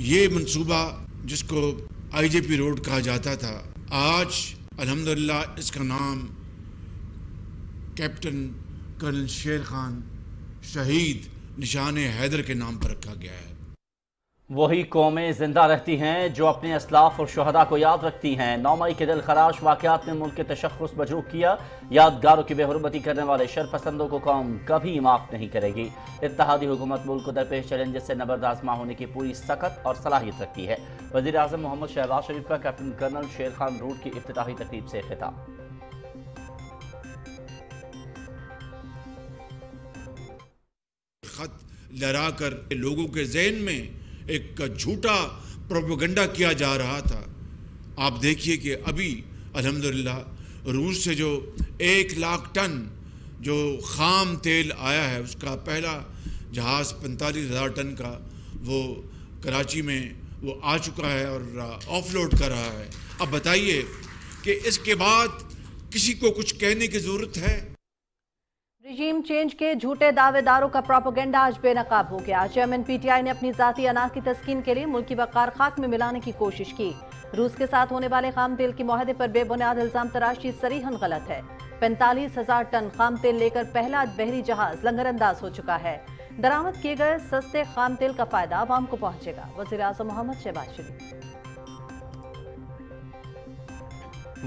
یہ منصوبہ جس کو IJP روڈ کہا جاتا تھا، آج الحمدللہ اس کا نام کیپٹن کرنل شیر خان شہید نشان حیدر کے نام پر رکھا گیا ہے۔ وہی قومیں زندہ رہتی ہیں جو اپنے اسلاف اور شہداء کو یاد رکھتی ہیں۔ 9 مئی کے دل خراش واقعات نے ملک کے تشخص مجروح کیا۔ یادگاروں کی بے حرمتی کرنے والے شرپسندوں کو قوم کبھی معاف نہیں کرے گی۔ اتحادی حکومت ملک کو درپیش چیلنجز سے نبردآزما ہونے کی پوری سخت اور صلاحیت رکھتی ہے۔ وزیر اعظم محمد شہباز شریف کا captain colonel Sher Khan route کی افتتاحی تقریب سے خطاب۔ خط لہرا کر لوگوں کے ذہن میں ایک جھوٹا پروپیگنڈا کیا جا رہا تھا۔ آپ دیکھیے کہ ابھی الحمدللہ روس سے جو 1 لاکھ ٹن جو خام تیل آیا ہے، اس کا پہلا جہاز 45,000 ٹن کا وہ کراچی میں وہ آ چکا ہے اور آف لوڈ کر رہا ہے۔ اب بتائیے کہ اس کے بعد کسی کو کچھ کہنے کی ضرورت ہے؟ رجیم چینج کے جھوٹے دعوے داروں کا پروپیگنڈا آج بے نقاب ہو گیا۔ چیئرمین PTI نے اپنی ذاتی انا کی تسکین کے لیے ملکی وقار خاک میں ملانے کی کوشش کی۔ روس کے ساتھ ہونے والے خام تیل کے معاہدے پر بے بنیاد الزام تراشی صریحاً غلط ہے۔ 45,000 ٹن خام تیل لے کر پہلا بحری جہاز لنگر انداز ہو چکا ہے۔ درآمد کیے گئے سستے خام تیل کا فائدہ عوام کو پہنچے گا۔ وزیر اعظم محمد شہباز شریف۔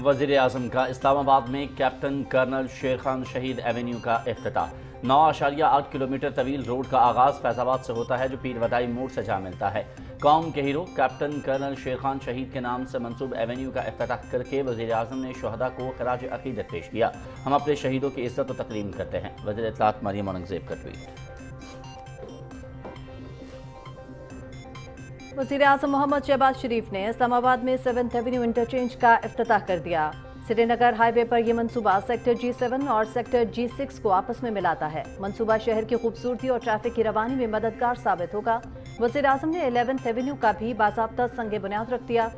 وزیر اعظم کا اسلام آباد میں کیپٹن کرنل شیر خان شہید ایونیو کا افتتاح۔ 9.8 کلومیٹر طویل روڈ کا آغاز فیض آباد سے ہوتا ہے جو پیر ودائی موڑ سے جا ملتا ہے۔ قوم کے hero captain colonel Sher Khan شہید کے نام سے منسوب ایونیو کا افتتاح کر کے وزیر اعظم نے شہداء کو خراج عقیدت پیش کیا۔ ہم اپنے شہیدوں کی عزت و تکریم کرتے ہیں۔ وزیر اطلاعات مریم اورنگزیب کا ٹویٹ۔ وزیر اعظم محمد شہباز شریف نے اسلام آباد میں 7th ایونیو انٹرچینج کا افتتاح کر دیا۔ سری نگر ہائی وے پر یہ منصوبہ سیکٹر G7 اور سیکٹر G6 کو آپس میں ملاتا ہے۔ منصوبہ شہر کی خوبصورتی اور ٹریفک کی روانی میں مددگار ثابت ہوگا۔ وزیر اعظم نے 11th ایونیو کا بھی باضابطہ سنگ بنیاد رکھ دیا۔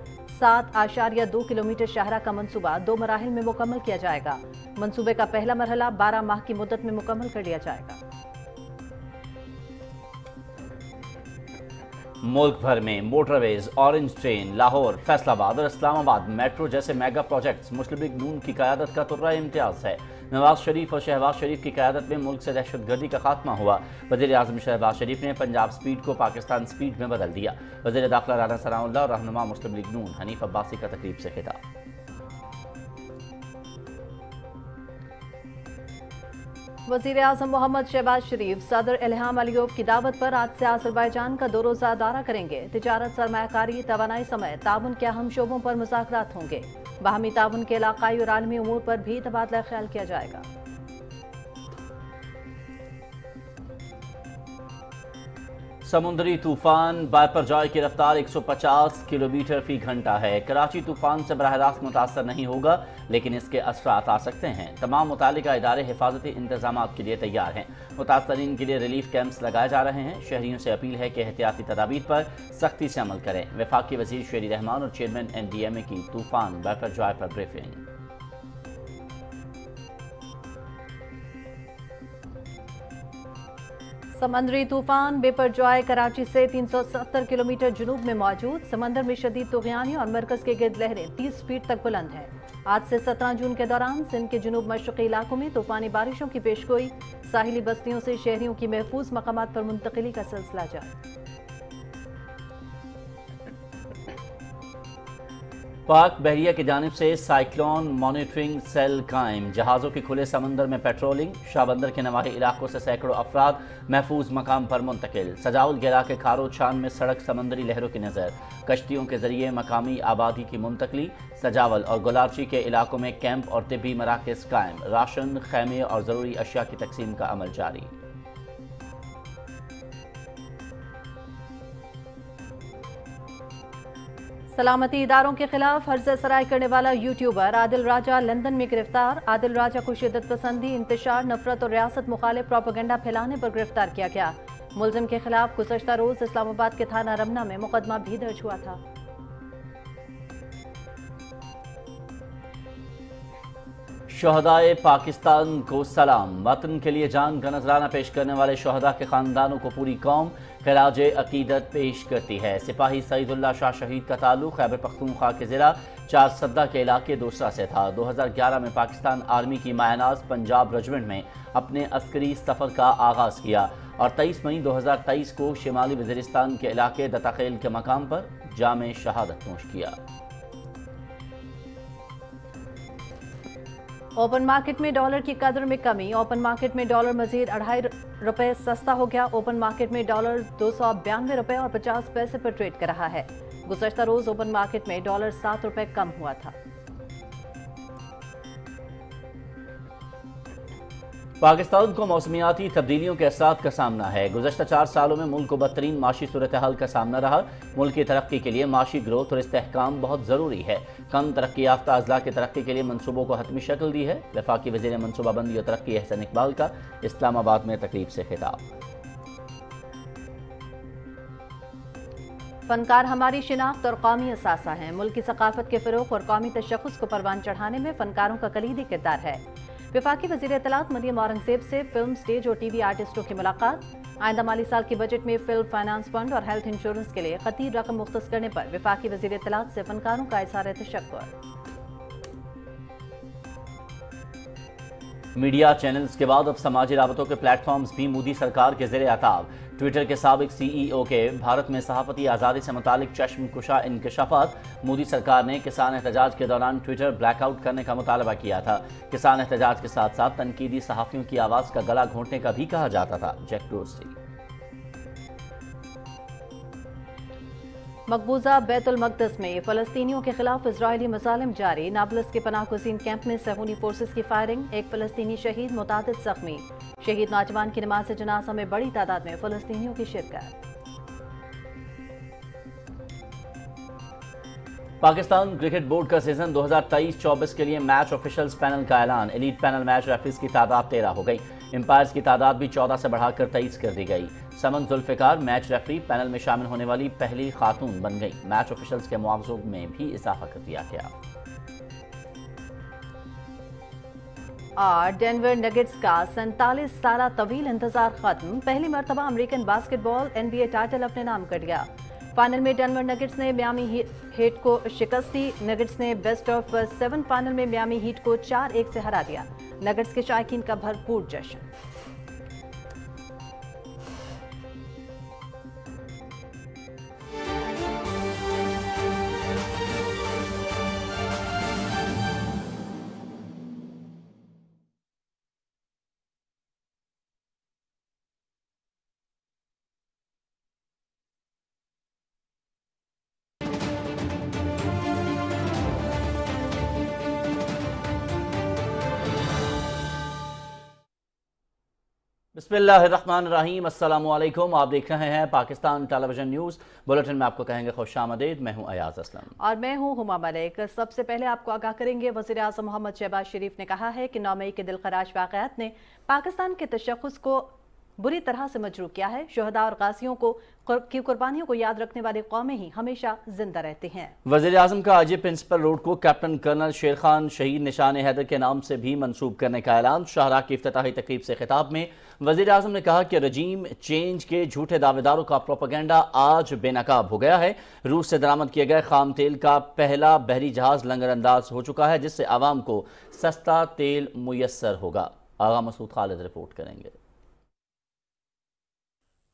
7.2 کلومیٹر شاہراہ کا منصوبہ 2 مراحل میں مکمل کیا جائے گا۔ منصوبے کا پہلا مرحلہ 12 ماہ کی مدت میں مکمل کر لیا جائے گا۔ ملک بھر میں موٹر ویز، اورنج ٹرین، لاہور، فیصل آباد اور اسلام آباد میٹرو جیسے میگا پروجیکٹس مسلم لیگ نون کی قیادت کا ترہ امتیاز ہے۔ نواز شریف اور شہباز شریف کی قیادت میں ملک سے دہشت گردی کا خاتمہ ہوا۔ وزیر اعظم شہباز شریف نے پنجاب سپیڈ کو پاکستان سپیڈ میں بدل دیا۔ وزیر داخلہ رانا ثناء اللہ اور رہنما مسلم لیگ نون حنیف عباسی کا تقریب سے خطاب۔ وزیر اعظم محمد شہباز شریف صدر الہام علیوف کی دعوت پر آج سے آذربائیجان کا 2 روزہ دورہ کریں گے۔ تجارت، سرمایہ کاری، توانائی سمیت تعاون کے اہم شعبوں پر مذاکرات ہوں گے۔ باہمی تعاون کے علاقائی اور عالمی امور پر بھی تبادلہ خیال کیا جائے گا۔ سمندری طوفان بائپر جوائے کی رفتار 150 کلومیٹر فی گھنٹہ ہے۔ کراچی طوفان سے براہ راست متاثر نہیں ہوگا لیکن اس کے اثرات آ سکتے ہیں۔ تمام متعلقہ ادارے حفاظتی انتظامات کے لیے تیار ہیں۔ متاثرین کے لیے ریلیف کیمپس لگائے جا رہے ہیں۔ شہریوں سے اپیل ہے کہ احتیاطی تدابیر پر سختی سے عمل کریں۔ وفاقی وزیر شیری رحمان اور چیئرمین NDMA کی طوفان بائپر جوائے پر بریفنگ۔ سمندری طوفان بائپر جوائے کراچی سے 370 کلومیٹر جنوب میں موجود۔ سمندر میں شدید طغیانی اور مرکز کے گرد لہریں 30 فیٹ تک بلند ہیں۔ آج سے 17 جون کے دوران سندھ کے جنوب مشرقی علاقوں میں طوفانی بارشوں کی پیشگوئی۔ ساحلی بستیوں سے شہریوں کی محفوظ مقامات پر منتقلی کا سلسلہ جاری۔ پاک بحریہ کی جانب سے سائیکلون مانیٹرنگ سیل قائم۔ جہازوں کی کھلے سمندر میں پیٹرولنگ۔ شاہ بندر کے نواحی علاقوں سے سینکڑوں افراد محفوظ مقام پر منتقل۔ سجاول کے علاقے کھارو چھان میں سڑک سمندری لہروں کی نظر۔ کشتیوں کے ذریعے مقامی آبادی کی منتقلی۔ سجاول اور گلابچی کے علاقوں میں کیمپ اور طبی مراکز قائم۔ راشن، خیمے اور ضروری اشیاء کی تقسیم کا عمل جاری۔ سلامتی اداروں کے خلاف حرزہ سرائی کرنے والا یوٹیوبر عادل راجہ لندن میں گرفتار۔ عادل راجہ کو شدت پسندی، انتشار، نفرت اور ریاست مخالف پروپیگنڈا پھیلانے پر گرفتار کیا گیا۔ ملزم کے خلاف گزشتہ روز اسلام آباد کے تھانہ رمنا میں مقدمہ بھی درج ہوا تھا۔ शहदाए पाकिस्तान को सलाम। वतन के लिए जान का नजराना पेश करने वाले शहदा के खानदानों को पूरी कौम खराज अकीदत पेश करती है। सिपाही सईदुल्लाह शाह शहीद का ताल्लुक खैबर पख्तूनख्वा के ज़िला चारसद्दा के इलाके दूसरा से था। 2011 में पाकिस्तान आर्मी की मायनाज पंजाब रेजिमेंट में अपने अस्करी सफ़र का आगाज़ किया और 23 मई 2023 को शिमाली वज़ीरिस्तान के इलाके दताखेल के मकाम पर जामे शहादत नोश किया। ओपन मार्केट में डॉलर की कदर में कमी। ओपन मार्केट में डॉलर मजीद 2.5 रुपए सस्ता हो गया। ओपन मार्केट में डॉलर 292 रुपए और 50 पैसे पर ट्रेड कर रहा है। गुज़श्ता रोज ओपन मार्केट में डॉलर 7 रुपए कम हुआ था। पाकिस्तान को मौसमियाती तब्दीलियों के असरात का सामना है। गुज़श्ता 4 सालों में मुल्क को बदतरीन माशी सूरत हाल का सामना रहा। मुल्क की तरक्की के लिए माशी ग्रोथ और इस्तेहकाम बहुत ज़रूरी है। कम तरक्की याफ्ता अज़ला की तरक्की के लिए मनसूबों को हतमी शक्ल दी है। वफाकी वज़ीर मनसूबाबंदी और तरक्की एहसन इकबाल का इस्लामाबाद में तकरीब से खिताब। फनकार हमारी शिनाख्त और कौमी असासा हैं। मुल्क की सकाफत के फ़रोग़ और कौमी तशख़्ख़ुस को परवान चढ़ाने में फनकारों का कलीदी किरदार है। वफाकी वज़ीर इत्तलात मरियम औरंगज़ेब से फिल्म, स्टेज और टीवी आर्टिस्टों की मुलाकात। आइंदा माली साल के बजट में फिल्म फाइनेंस फंड और हेल्थ इंश्योरेंस के लिए खतीर रकम मुख्तस करने पर वफाकी वज़ीर इत्तलात से फनकारों का इज़हार तशक्कुर। मीडिया चैनल्स के बाद अब समाजी राबतों के प्लेटफॉर्म्स भी मोदी सरकार के ज़ेरे अताब। ट्विटर के साबिक CEO के भारत में सहाफ़ती आज़ादी से मुतालिक चश्मकुशा इंकशाफात। मोदी सरकार ने किसान एहतजाज के दौरान ट्विटर ब्लैकआउट करने का मुतालबा किया था। किसान एहतजाज के साथ साथ तनकीदी सहाफ़ियों की आवाज़ का गला घोंटने का भी कहा जाता था। Jack Dorsey. मकबूजा बैतुल मक़दस में फ़लस्तीनियों के खिलाफ इजरायली मज़ालिम जारी। नाबलस के पनाह गुज़ीन कैंप में सहूनी फोर्सेस की फायरिंग। एक फ़लस्तीनी शहीद, मुतादिद ज़ख्मी। शहीद नौजवान की नमाज जनाजा में बड़ी तादाद में फ़लस्तीनियों की शिरकत। पाकिस्तान क्रिकेट बोर्ड का सीजन 2023-24 के लिए मैच ऑफिशियल्स पैनल का ऐलान। एलीट पैनल मैच रेफरीज की तादाद 13 हो गई। एम्पायर्स की तादाद भी 14 से बढ़ाकर 23 कर दी गई। समन जुल्फ़िकार मैच रेफरी पैनल में शामिल होने वाली पहली खातून बन गई। मैच ऑफिशियल्स के मुआवजों में भी इजाफा कर दिया गया। और डेनवर नगेट्स का 47 साल तवील इंतजार खत्म। पहली मरतबा अमेरिकन बास्केटबॉल NBA टाइटल अपने नाम कर लिया। फाइनल में डेनवर नगेट्स ने मियामी हीट को शिकस्त दी। नगेट्स ने बेस्ट ऑफ 7 फाइनल में मियामी हीट को 4-1 से हरा दिया। नगेट्स के शायकीन का भरपूर जश्न। बिस्मिल्लाहिर्रहमानिर्रहीम। अस्सलामुअलैकुम। आप देख रहे हैं पाकिस्तान टेलीविजन न्यूज़। बुलेटिन में आपको कहेंगे खुशामदीद। मैं हूं अयाज असलम और मैं हूं हुमा मलिक। सबसे पहले आपको आगाह करेंगे, वज़ीर आज़म मोहम्मद शहबाज शरीफ ने कहा है कि 9 मई के दिलखराश वाक़यात ने पाकिस्तान के तशख़्ख़ुस को बुरी तरह से मजरूह किया है। शहदा और गाज़ियों की कुर्बानियों को याद रखने वाली कौमें ही हमेशा जिंदा रहती हैं। वज़ीर आज़म का आईजी प्रिंसिपल रोड को कैप्टन कर्नल शेर खान शहीद निशान हैदर के नाम से भी मंसूब करने का ऐलान। शाहराह की इफ्तिताही तकरीब से खिताब में वज़ीर आज़म ने कहा कि रजीम चेंज के झूठे दावेदारों का प्रोपेगेंडा आज बेनकाब हो गया है। रूस से दरामद किए गए खाम तेल का पहला बहरी जहाज लंगर अंदाज हो चुका है, जिससे आवाम को सस्ता तेल मुयस्सर होगा। आगा मसूद खालिद रिपोर्ट करेंगे।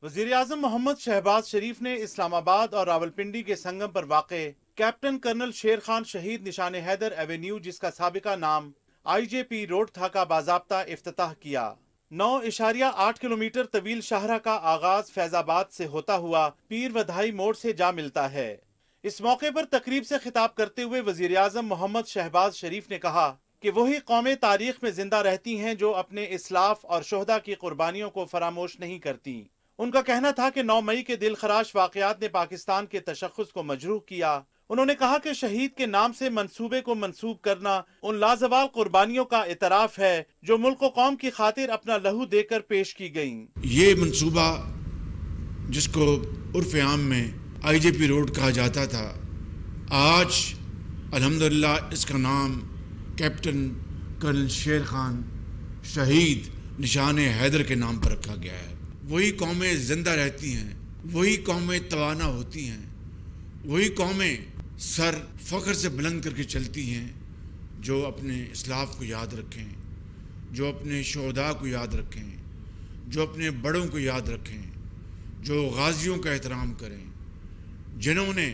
वज़ीर आज़म मोहम्मद शहबाज शरीफ ने इस्लामाबाद और रावलपिंडी के संगम पर वाक़े कैप्टन कर्नल शेर खान शहीद निशान हैदर एवेन्यू, जिसका साबिका नाम IJP रोड था, का बाज़ाब्ता इफ्तिताह किया। 9.8 किलोमीटर तवील शाहरा का आगाज फैजाबाद से होता हुआ पीर वधाई मोड़ से जा मिलता है। इस मौके पर तकरीब से खिताब करते हुए वज़ीर आज़म मोहम्मद शहबाज शरीफ ने कहा कि वही कौमें तारीख में जिंदा रहती हैं जो अपने इस्लाफ और शोहदा की कुर्बानियों को फरामोश नहीं करती। उनका कहना था कि 9 मई के दिलखराश वाक़यात ने पाकिस्तान के तशख़्ख़ुस को मजरूह किया। उन्होंने कहा कि शहीद के नाम से मंसूबे को मंसूब करना उन लाजवाल कुर्बानियों का इतराफ है जो मुल्क व कौम की खातिर अपना लहू देकर पेश की गयी। ये मंसूबा जिसको उर्फ़ आम में IJP रोड कहा जाता था, आज अल्हम्दुलिल्लाह इसका नाम कैप्टन कर्नल शेर खान शहीद निशान हैदर के नाम पर रखा गया है। वही कौमें जिंदा रहती हैं, वही कौमें तवाना होती हैं, वही कौमें सर फख्र से बुलंद करके चलती हैं जो अपने इस्लाफ को याद रखें, जो अपने शोहदा को याद रखें, जो अपने बड़ों को याद रखें, जो गाजियों का एहतराम करें, जिन्होंने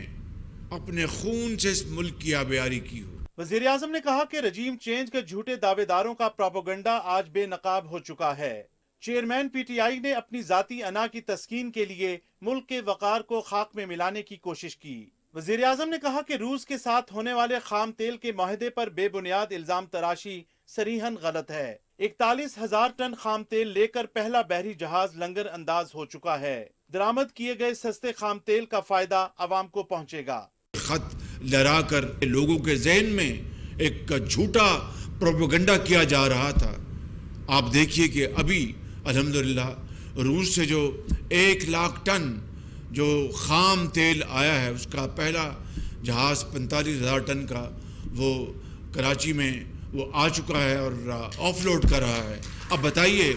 अपने खून से इस मुल्क की आबियारी की हो। वज़ीर आज़म ने कहा कि रजीम चेंज के झूठे दावेदारों का प्रोपेगेंडा आज बेनकाब हो चुका है। चेयरमैन पीटीआई ने अपनी जाती अना की तस्कीन के लिए मुल्क के वक़ार को खाक में मिलाने की कोशिश की। वज़ीर आज़म ने कहा कि रूस के साथ होने वाले खाम तेल के माहदे पर बेबुनियाद इल्जाम तराशी सरीहन गलत है। 41,000 टन खाम तेल लेकर पहला बहरी जहाज लंगर अंदाज हो चुका है। दरामद किए गए सस्ते खाम तेल का फायदा आवाम को पहुँचेगा। खत लहरा कर लोगों के जहन में एक झूठा प्रोपेगेंडा किया जा रहा था। आप देखिए कि अभी अल्हम्दुलिल्लाह रूस से जो 1 लाख टन जो खाम तेल आया है उसका पहला जहाज़ 45,000 टन का वो कराची में वो आ चुका है और ऑफलोड कर रहा है। अब बताइए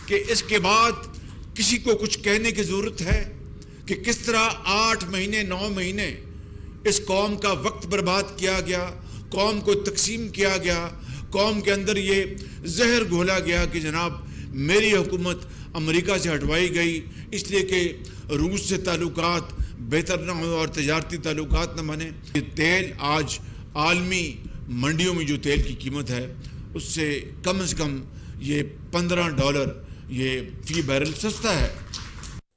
कि इसके बाद किसी को कुछ कहने की ज़रूरत है कि किस तरह 8 महीने 9 महीने इस कौम का वक्त बर्बाद किया गया, कौम को तकसीम किया गया, कौम के अंदर ये जहर घोला गया कि जनाब मेरी हुकूमत अमेरिका से हटवाई गई इसलिए कि रूस से ताल्लुकात बेहतर ना हो और तजारती ताल्लुकात न बने। ये तेल आज आलमी मंडियों में जो तेल की कीमत है उससे कम से कम ये $15 ये फी बैरल सस्ता है।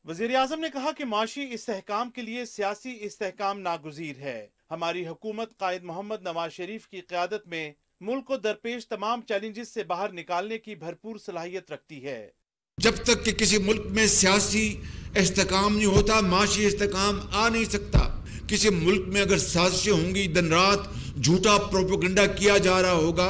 वज़ीर आज़म ने कहा कि माशी इस्तेहकाम के लिए सियासी इस्तेहकाम नागुज़ीर है। हमारी हुकूमत कायद मोहम्मद नवाज शरीफ की क़यादत में मुल्क को दरपेश तमाम चैलेंजेस से बाहर निकालने की भरपूर सलाहियत रखती है। जब तक कि किसी मुल्क में सियासी इस्तेहकाम नहीं होता माशी इस्तेहकाम आ नहीं सकता। किसी मुल्क में अगर साजिशें होंगी, दिन रात झूठा प्रोपेगेंडा किया जा रहा होगा,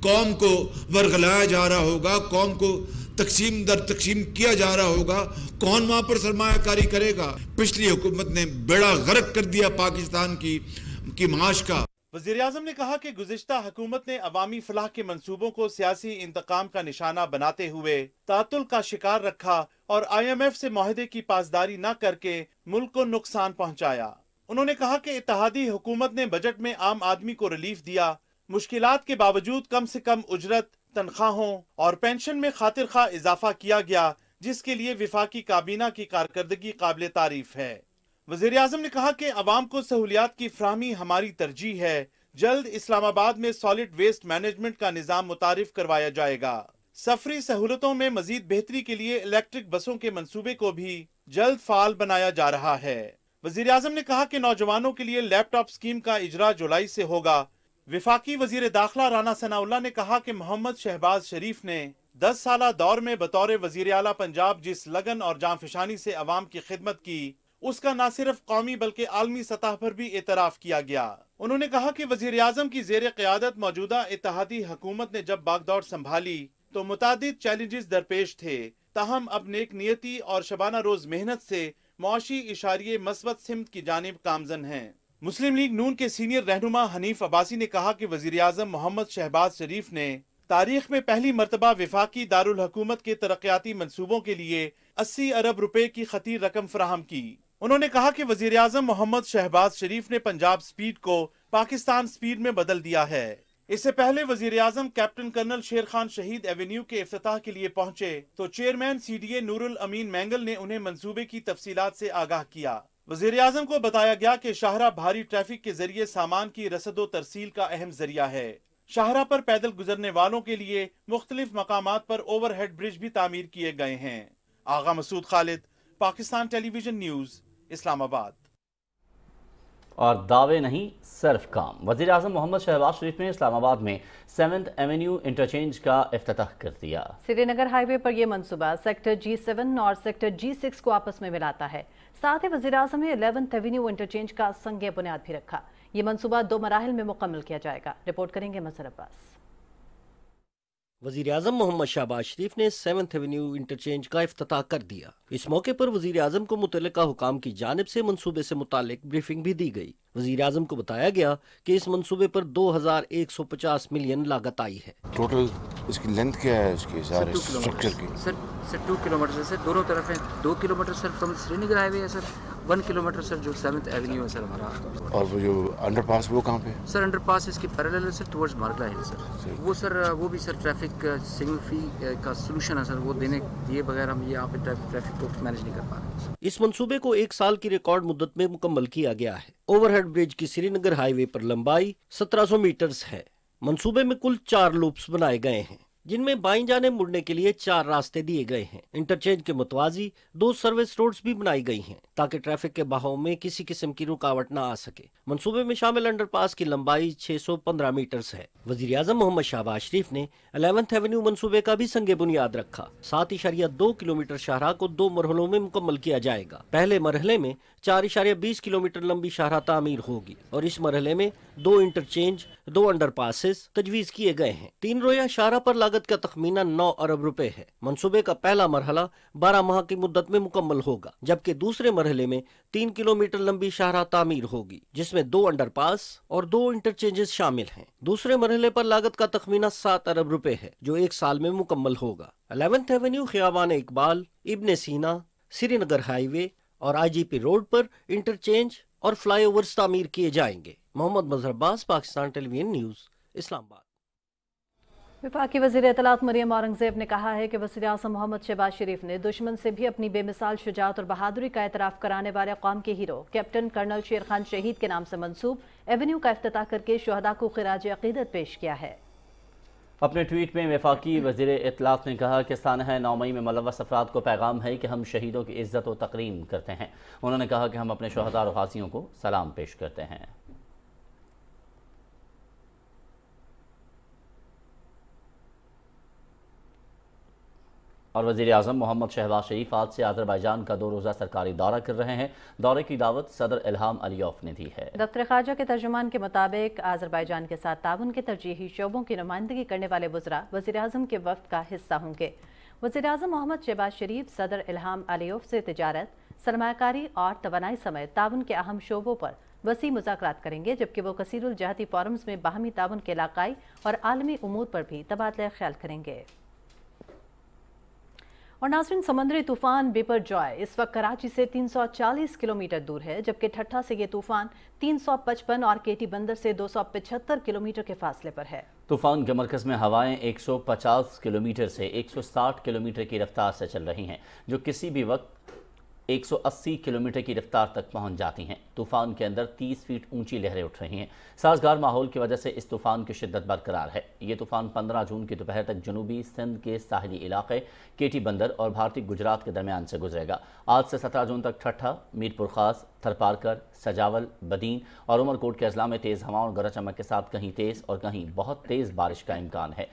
कौम को वर्गलाया जा रहा होगा, कौम को तकसीम दर तकसीम किया जा रहा होगा, कौन वहां पर सरमायाकारी करेगा? पिछली हुकूमत ने बेड़ा गर्क कर दिया पाकिस्तान की माश का। वज़ीर आज़म ने कहा कि गुज़िश्ता हुकूमत ने अवामी फलाह के मंसूबों को सियासी इंतकाम का निशाना बनाते हुए तातुल का शिकार रखा और IMF से माहदे की पासदारी न करके मुल्क को नुकसान पहुँचाया। उन्होंने कहा कि इत्तेहादी हुकूमत ने बजट में आम आदमी को रिलीफ दिया, मुश्किलात के बावजूद कम से कम उजरत, तनख्वाहों और पेंशन में खातिर खा इजाफा किया गया, जिसके लिए विफाकी काबीना की कारकर्दगी काबिल तारीफ है। वज़ीर आज़म ने कहा कि अवाम को सहूलियात की फ्राहमी हमारी तरजीह है। जल्द इस्लामाबाद में सॉलिड वेस्ट मैनेजमेंट का निज़ाम मुतारिफ करवाया जाएगा। सफरी सहूलतों में मजीद बेहतरी के लिए इलेक्ट्रिक बसों के मंसूबे को भी जल्द फाल बनाया जा रहा है। वज़ीर आज़म ने कहा कि नौजवानों के लिए लैपटॉप स्कीम का इजरा जुलाई से होगा। विफाकी वजीर दाखिला राना सनाउल्लाह ने कहा कि मोहम्मद शहबाज शरीफ ने 10 साला दौर में बतौर वजीर आला पंजाब जिस लगन और जांफशानी से अवाम की खिदमत की उसका न सिर्फ कौमी बल्कि आलमी सतह पर भी एतराफ किया गया। उन्होंने कहा कि वजीर आजम की जेर क़यादत मौजूदा इत्तेहादी हुकूमत ने जब बागडोर संभाली तो मुतादिद चैलेंजेस दरपेश थे, ताहम अब नेक नियति और शबाना रोज मेहनत से मुआशी इशारिये मस्बत सिमत की जानिब कामजन हैं। मुस्लिम लीग नून के सीनियर रहनुमा हनीफ अब्बासी ने कहा कि वजीर आजम मोहम्मद शहबाज शरीफ ने तारीख में पहली मरतबा विफाकी दारुल हुकूमत के तरक्याती मंसूबों के लिए 80 अरब रुपए की खतीर रकम फराहम की। उन्होंने कहा कि वजीर आजम मोहम्मद शहबाज शरीफ ने पंजाब स्पीड को पाकिस्तान स्पीड में बदल दिया है। इससे पहले वजीर आजम कैप्टन कर्नल शेर खान शहीद एवेन्यू के इफ्तिताह के लिए पहुंचे तो चेयरमैन CDA नूरुल अमीन मैंगल ने उन्हें मंसूबे की तफसीलात से आगाह किया। वजीर आजम को बताया गया कि शाहरा भारी ट्रैफिक के जरिए सामान की रसदो तरसील का अहम जरिया है। शाहरा पर पैदल गुजरने वालों के लिए मुख्तलिफ मकामात पर ओवरहेड ब्रिज भी तामीर किए गए हैं। आगा मसूद खालिद, पाकिस्तान टेलीविजन न्यूज, इस्लामाबाद। और दावे नहीं सिर्फ काम। वज़ीर आज़म मोहम्मद शहबाज शरीफ ने इस्लामाबाद में 7th एवेन्यू इंटरचेंज का इफ्तिताह कर दिया। श्रीनगर हाईवे पर यह मंसूबा सेक्टर G7 और सेक्टर G6 को आपस में मिलाता है। साथ ही वज़ीर आज़म ने 11th एवेन्यू इंटरचेंज का संग बुनियाद भी रखा। ये मंसूबा 2 मराहिल में मुकम्मल किया जाएगा। रिपोर्ट करेंगे मसर अब्बास। وزیر اعظم محمد شہباز شریف نے 7th ایونیو انٹرچینج کا افتتاح کر دیا۔ اس موقع پر وزیر اعظم کو متعلقہ حکام کی جانب سے منصوبے سے متعلق بریفنگ بھی دی گئی۔ وزیر اعظم کو بتایا گیا کہ اس منصوبے پر 2150 ملین لاگت آئی ہے۔ ٹوٹل اس کی لینتھ کیا ہے اس کی سارے اسٹرکچر کی؟ سر 2 کلومیٹر سے دونوں طرف ہیں، 2 کلومیٹر sir from Srinagar highway ہے سر، 1 کلومیٹر سر جو 7th ایونیو ہے سر ہمارا۔ اور وہ جو انڈر پاس وہ کہاں پہ؟ سر انڈر پاس اس کی پیرالل ہے سر ٹورڈز مارگلا ہل سر۔ وہ سر وہ بھی سر ٹریفک سگنل فی کا سلوشن ہے سر، وہ دیے بغیر ہم یہاں پہ ٹریفک کو مینیج نہیں کر پا رہے۔ اس منصوبے کو 1 سال کی ریکارڈ مدت میں مکمل کیا گیا ہے۔ اوور ہیڈ برج کی سری نگر ہائی وے پر لمبائی 1700 میٹرز ہے۔ منصوبے میں کل 4 لوپس بنائے گئے ہیں، جن میں بائیں جانب مڑنے کے لیے 4 راستے دیے گئے ہیں۔ انٹرچینج کے متوازی 2 سروس روڈز بھی بنائی گئی ہیں تاکہ ٹریفک کے بہاؤ میں کسی قسم کی رکاوٹ نہ آ سکے۔ منصوبے میں شامل انڈر پاس کی لمبائی 615 میٹرز ہے۔ وزیر اعظم محمد شہباز شریف نے 11th ایونیو منصوبے کا بھی سنگ بنیاد رکھا۔ 7.2 کلومیٹر شاہراہ کو 2 مرحلوں میں مکمل کیا جائے گا۔ پہلے مرحلے میں 4.20 کلومیٹر لمبی شاہراہ تعمیر ہوگی اور اس مرحلے میں 2 انٹرچینج، 2 انڈر پاسز تجویز کیے گئے ہیں۔ 3 رویہ شاہراہ پر لاگت کا تخمینہ 9 ارب روپے ہے۔ منصوبے کا پہلا مرحلہ 12 ماہ کی مدت میں مکمل ہوگا، جبکہ دوسرے مرحلے میں 3 کلومیٹر لمبی شاہراہ تعمیر ہوگی، جس میں 2 انڈر پاس اور 2 انٹرچینجز شامل ہیں۔ دوسرے مرحلے پر لاگت کا تخمینہ 7 ارب روپے ہے، جو 1 سال میں مکمل ہوگا۔ 11th ایونیو، خیابان اقبال، ابن سینا، سری نگر ہائی وے اور IGP روڈ پر انٹرچینج اور فلائی اوورز تعمیر کیے جائیں گے۔ محمد مظہر عباس، پاکستان ٹیلی ویژن نیوز، اسلام آباد۔ وفاقی وزیر اطلاعات مریم اورنگزیب نے کہا ہے کہ وزیر اعظم محمد شہباز شریف نے دشمن سے بھی اپنی بے مثال شجاعت اور بہادری کا اعتراف کرانے والے قوم کے hero captain colonel Sher Khan شہید کے نام سے منسوب ایونیو کا افتتاح کر کے شہداء کو خراج عقیدت پیش کیا ہے۔ اپنے ٹویٹ میں وفاقی وزیر اطلاعات نے کہا کہ سانحہ 9 مئی میں ملوث افراد کو پیغام ہے کہ ہم شہیدوں کی عزت و تکریم کرتے ہیں۔ انہوں نے کہا کہ ہم اپنے شہداء اور غازیوں کو سلام پیش کرتے ہیں۔ اور وزیر اعظم محمد شہباز شریف آج سے آذربائیجان کا 2 روزہ سرکاری دورہ کر رہے ہیں۔ دورے کی دعوت صدر الہام علیوف نے دی ہے۔ دفتر خارجہ کے ترجمان کے مطابق آذربائیجان کے ساتھ تعاون کے ترجیحی شعبوں کی نمائندگی کرنے والے وزراء وزیر اعظم کے وفد کا حصہ ہوں گے۔ وزیر اعظم محمد شہباز شریف صدر الہام علیوف سے تجارت، سرمایہ کاری اور توانائی سمیت تعاون کے اہم شعبوں پر وسیع مذاکرات کریں گے، جبکہ وہ کثیر الجہتی فورمز میں باہمی تعاون کے علاقائی اور عالمی امور پر بھی تبادلہ خیال کریں گے۔ اور ناظرین، سمندری طوفان بیپر جوائے اس وقت کراچی سے 340 کلومیٹر دور ہے، جبکہ ٹھٹھا سے یہ طوفان 355 اور کیٹی بندر سے 275 کلومیٹر کے فاصلے پر ہے۔ طوفان کے مرکز میں ہوائیں 150 کلومیٹر سے 160 کلومیٹر کی رفتار سے چل رہی ہیں، جو کسی بھی وقت 180 کلومیٹر کی رفتار تک پہنچ جاتی ہیں۔ طوفان کے اندر 30 فیٹ اونچی لہریں اٹھ رہی ہیں۔ سازگار ماحول کی وجہ سے اس طوفان کی شدت برقرار ہے۔ یہ طوفان 15 جون کی دوپہر تک جنوبی سندھ کے ساحلی علاقے کیٹی بندر اور بھارتی گجرات کے درمیان سے گزرے گا۔ آج سے 17 جون تک ٹھٹھا، میر پرخاص، تھرپارکر، سجاول، بدین اور عمر کوٹ کے اضلاع میں تیز ہواؤں اور گرج چمک کے ساتھ کہیں تیز اور کہیں بہت تیز بارش کا امکان ہے۔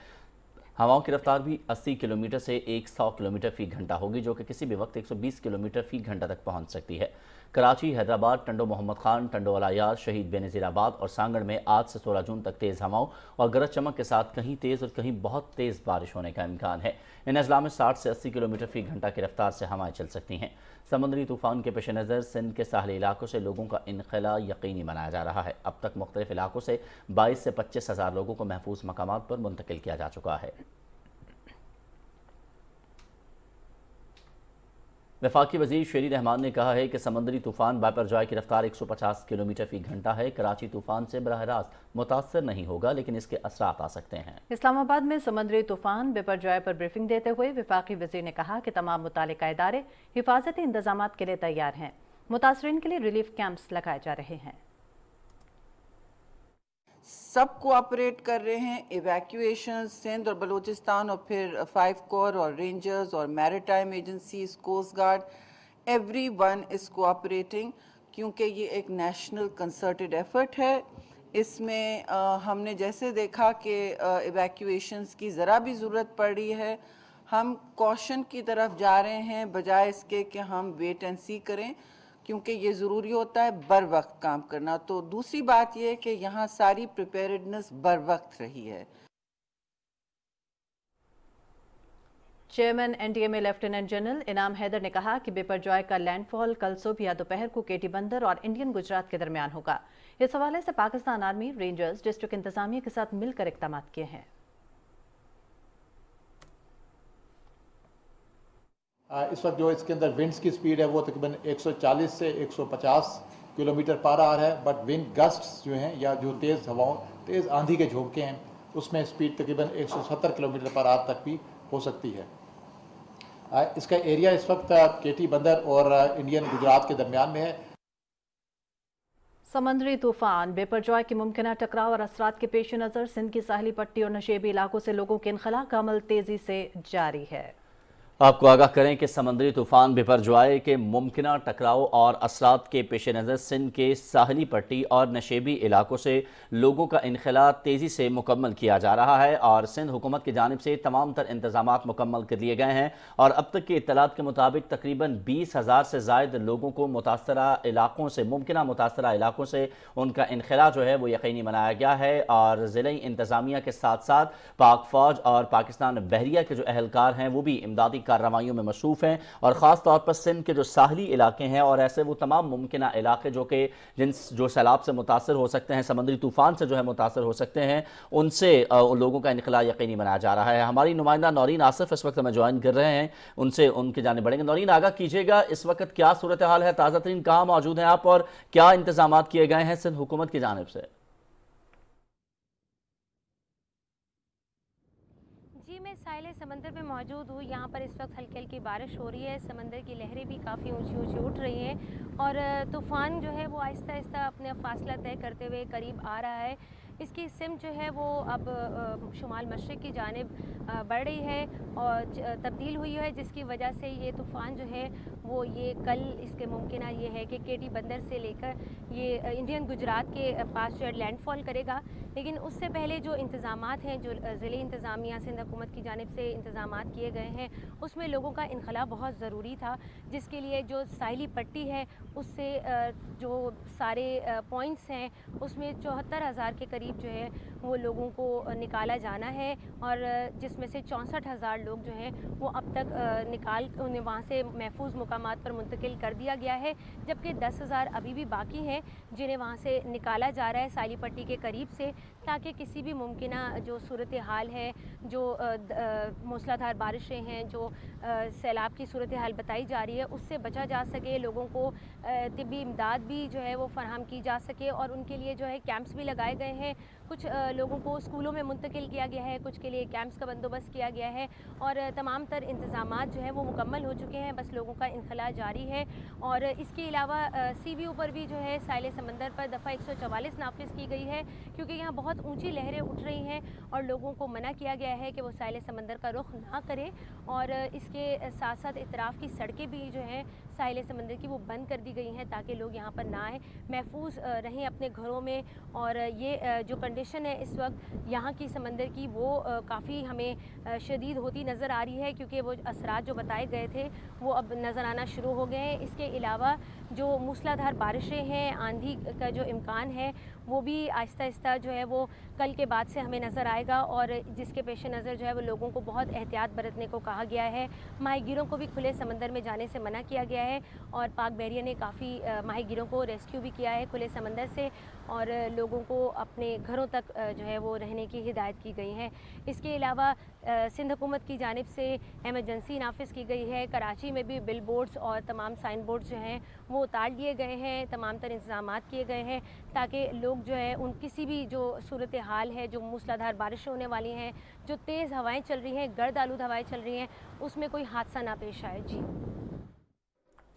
ہواؤں کی رفتار بھی 80 کلومیٹر سے 100 کلومیٹر فی گھنٹہ ہوگی، جو کہ کسی بھی وقت 120 کلومیٹر فی گھنٹہ تک پہنچ سکتی ہے۔ کراچی، حیدرآباد، ٹنڈو محمد خان، ٹنڈو الیاز، شہید بے نظیر آباد اور سانگڑ میں آج سے 16 جون تک تیز ہواؤں اور گرج چمک کے ساتھ کہیں تیز اور کہیں بہت تیز بارش ہونے کا امکان ہے۔ ان اضلاع میں 60 سے 80 کلومیٹر فی گھنٹہ کی رفتار سے ہوائیں چل سکتی ہیں۔ سمندری طوفان کے پیش نظر سندھ کے ساحلی علاقوں سے لوگوں کا انخلاء یقینی بنایا جا رہا ہے۔ اب تک مختلف علاقوں سے 22 سے 25 ہزار لوگوں کو محفوظ مقامات پر منتقل کیا جا چکا ہے۔ وفاقی وزیر شیری رحمان نے کہا ہے کہ سمندری طوفان بائپر جوائے کی رفتار 150 کلومیٹر فی گھنٹہ ہے۔ کراچی طوفان سے براہ راست متاثر نہیں ہوگا، لیکن اس کے اثرات آ سکتے ہیں۔ اسلام آباد میں سمندری طوفان بیپر جوائے پر بریفنگ دیتے ہوئے وفاقی وزیر نے کہا کہ تمام متعلقہ ادارے حفاظتی انتظامات کے لیے تیار ہیں۔ متاثرین کے لیے ریلیف کیمپس لگائے جا رہے ہیں۔ سب کوآپریٹ کر رہے ہیں، ایویکویشن سندھ اور بلوچستان اور پھر 5 کور اور رینجرز اور maritime agencies, coast guard, every one is cooperating, کیونکہ یہ ایک نیشنل کنسرٹڈ ایفرٹ ہے۔ اس میں ہم نے جیسے دیکھا کہ ایویکویشنز کی ذرا بھی ضرورت پڑ رہی ہے، ہم کوشن کی طرف جا رہے ہیں بجائے اس کے کہ ہم ویٹ اینڈ سی کریں، کیونکہ یہ ضروری ہوتا ہے بر وقت کام کرنا۔ تو دوسری بات یہ کہ یہاں ساری پریپیئرڈنس بر وقت رہی ہے۔ चेयरमैन एनडीएमए लेफ्टिनेंट जनरल इनाम हैदर ने कहा कि बिपरजॉय का लैंडफॉल कल सुबह या दोपहर को केटी बंदर और इंडियन गुजरात के दरमियान होगा। इस हवाले से पाकिस्तान आर्मी, रेंजर्स, डिस्ट्रिक्ट इंतजामिया के साथ मिलकर इक़दाम किए हैं। इस वक्त जो इसके अंदर विंड्स की स्पीड है वो तकरीबन 140 से 150 किलोमीटर पर आवर है, बट विंड गस्ट्स जो हैं या जो तेज़ हवाओं, तेज़ आंधी के झोंके हैं, उसमें स्पीड तकरीबन 170 किलोमीटर पर आवर तक भी हो सकती है। इसका एरिया इस वक्त केटी बंदर और इंडियन गुजरात के दरमियान में है। समंदरी तूफान बिपरजॉय के मुमकिन टकराव और असरात के पेश नज़र सिंध की साहली पट्टी और नशेबी इलाकों से लोगों के इनखला का अमल तेजी से जारी है। आपको आगाह करें कि समंदरी तूफान बिपरजॉय के मुमकिन टकराव और असरात के पेश नज़र सिंध के साहली पट्टी और नशेबी इलाकों से लोगों का इनखला तेज़ी से मुकम्मल किया जा रहा है और सिंध हुकूमत की जानिब से तमाम तर इंतजामात मुकम्मल कर लिए गए हैं और अब तक की इत्तलात के मुताबिक तकरीबन 20,000 से ज़ायद लोगों को मुतासरा इलाकों से, मुमकिन मुतासरा इलाकों से उनका इनखला जो है वो यकीनी बनाया गया है और ज़िले इंतजामिया के साथ साथ पाक फ़ौज और पाकिस्तान बहरिया के जो अहलकार हैं वो भी इमदादी कार्रवाइयों में मसरूफ़ हैं और ख़ास तौर पर सिंध के जो साहली इलाके हैं और ऐसे वो तमाम मुमकिन इलाके जो सैलाब से मुतासर हो सकते हैं, समंदरी तूफ़ान से जो है मुतासर हो सकते हैं, उनसे लोगों का इनखला यकीनी बनाया जा रहा है। हमारी नुमाइंदा नौरीन आसिफ इस वक्त हमें ज्वाइन कर रहे हैं, उनसे उनकी जानिब बढ़ेंगे। नौरीन, आगाह कीजिएगा, इस वक्त क्या सूरत हाल है, ताज़ा तरीन कहाँ मौजूद हैं आप और क्या इंतजाम किए गए हैं सिंध हुकूमत की जानिब से? जी, मैं साहिल समंदर में मौजूद हूँ। यहाँ पर इस वक्त हल्की हल्की बारिश हो रही है, समंदर की लहरें भी काफ़ी ऊंची ऊंची उठ रही हैं और तूफ़ान जो है वो आहिस्ता आहिस्ता अपने फासला तय करते हुए करीब आ रहा है। इसकी सिम जो है वो अब शुमाल मशरिक़ की जानिब बढ़ रही है और तब्दील हुई है, जिसकी वजह से ये तूफ़ान जो है वो ये कल इसके मुमकिन ये है कि केटी बंदर से लेकर ये इंडियन गुजरात के पास जो है लैंडफॉल करेगा। लेकिन उससे पहले जो इंतज़ामात हैं, जो ज़िले इंतज़ामिया सिंध हुकूमत की जानिब से इंतज़ामात किए गए हैं, उसमें लोगों का इनखला बहुत ज़रूरी था, जिसके लिए जो साहिली पट्टी है उससे जो सारे पॉइंट्स हैं उसमें 74,000 के करीब जो है वो लोगों को निकाला जाना है और जिसमें से 64,000 लोग जो हैं वो अब तक निकाल उन्हें वहाँ से महफूज मुकामात पर मुंतकिल कर दिया गया है, जबकि 10,000 अभी भी बाकी हैं जिन्हें वहाँ से निकाला जा रहा है साहिली पट्टी के करीब से, ताकि किसी भी मुमकिना जो सूरत हाल है, जो मूसलाधार बारिशें हैं, जो सैलाब की सूरत हाल बताई जा रही है, उससे बचा जा सके, लोगों को तिब्बी इमदाद भी जो है वो फराहम की जा सके और उनके लिए जो है कैंप्स भी लगाए गए हैं। कुछ लोगों को स्कूलों में मुंतकिल किया गया है, कुछ के लिए कैंप्स का बंदोबस्त किया गया है और तमाम तर इंतज़ामात जो है वो मुकम्मल हो चुके हैं, बस लोगों का इनखला जारी है। और इसके अलावा सीबीओ पर भी जो है साहिल समंदर पर दफ़ा 144 नाफिज की गई है, क्योंकि यहाँ बहुत ऊंची लहरें उठ रही हैं और लोगों को मना किया गया है कि वो साहिल समंदर का रुख ना करें और इसके साथ साथ इतराफ़ की सड़कें भी जो हैं साहिल समंदर की वो बंद कर दी गई हैं ताकि लोग यहाँ पर ना आए, महफूज रहें अपने घरों में। और ये जो कंडीशन है इस वक्त यहाँ की समंदर की वो काफ़ी हमें शदीद होती नज़र आ रही है, क्योंकि वो असरात जो बताए गए थे वो अब नज़र आना शुरू हो गए हैं। इसके अलावा जो मूसलाधार बारिशें हैं, आंधी का जो इम्कान है वो भी आहिस्ता आहिस्ता जो है वो कल के बाद से हमें नज़र आएगा और जिसके पेश नज़र जो है वो लोगों को बहुत एहतियात बरतने को कहा गया है। माहीगीरों को भी खुले समंदर में जाने से मना किया गया है और पाक बहरिया ने काफ़ी माहीगीरों को रेस्क्यू भी किया है खुले समंदर से और लोगों को अपने घरों तक जो है वो रहने की हिदायत की गई है। इसके अलावा सिंध हुकूमत की जानिब से एमरजेंसी नाफिज की गई है। कराची में भी बिल बोर्ड्स और तमाम साइन बोर्ड्स जो हैं वो उतार दिए गए हैं, तमाम तर इंतजाम किए गए हैं ताकि लोग जो है उन किसी भी जो सूरत हाल है, जो मूसलाधार बारिश होने वाली हैं, जो तेज़ हवाएं चल रही हैं, गर्द आलूद हवाएं चल रही हैं, उसमें कोई हादसा ना पेश आए। जी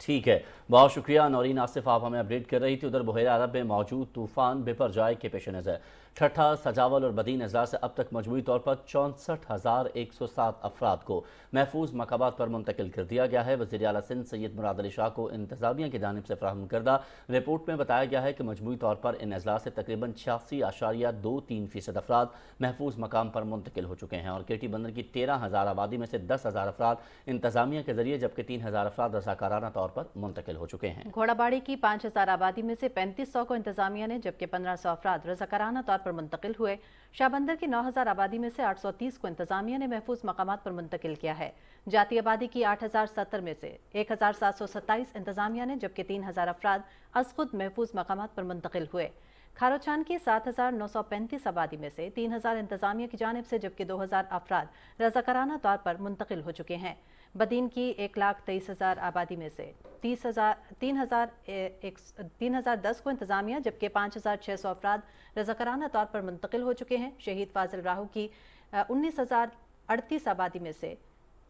ठीक है, बहुत शुक्रिया नौरीन आसिफ, आप हमें अपडेट कर रही थी। उधर बहरा अरब में मौजूद तूफ़ान बिपरजॉय के पेश नज़र ठट्ठा, सजावल और बदी नज़र से अब तक मजमूई तौर पर 64,107 अफराद को महफूज मकामात पर मुंतकिल कर दिया गया है। वज़ीर आला सिंध सैयद मुराद अली शाह को इंतज़ामिया की जानिब से फराहम करदा रिपोर्ट में बताया गया है कि मजमूई तौर पर इन अजला से तकरीबन 86.23% अफराद महफूज मकाम पर मुंतकिल हो चुके हैं और केटी बंदर की 13,000 आबादी में से 10,000 अफराद इंतज़ामिया के जरिए जबकि 3,000 अफराद रज़ाकाराना तौर पर मुंतकिल हो चुके हैं। घोड़ाबाड़ी की 5,000 आबादी में से 3,500 को इंतज़ामिया ने जबकि 1,500 अफराद रज़ाकाराना तौर मकामात पर मुंतकिल हुए। शाहबंदर की 9000 आबादी में से 830 को इंतजामिया ने महफूज मकामात पर मुंतकिल किया है। जाती आबादी की 8070 में से 1727 इंतजामिया ने, जबकि 3000 अफराद अज खुद महफूज मकामात पर मुंतकिल हुए। खारोचान की 7935 आबादी में से 3000 इंतजामिया की जानिब से, जबकि 2000 अफराद रज़ाकाराना तौर पर मुंतकिल हो चुके हैं। बदीन की 1,23,000 आबादी में से 3010 को इंतजामिया, जबकि 5600 अफराद रज़ाकाराना तौर पर मुंतकिल हो चुके हैं। शहीद फाजिल राहू की 19,038 आबादी में से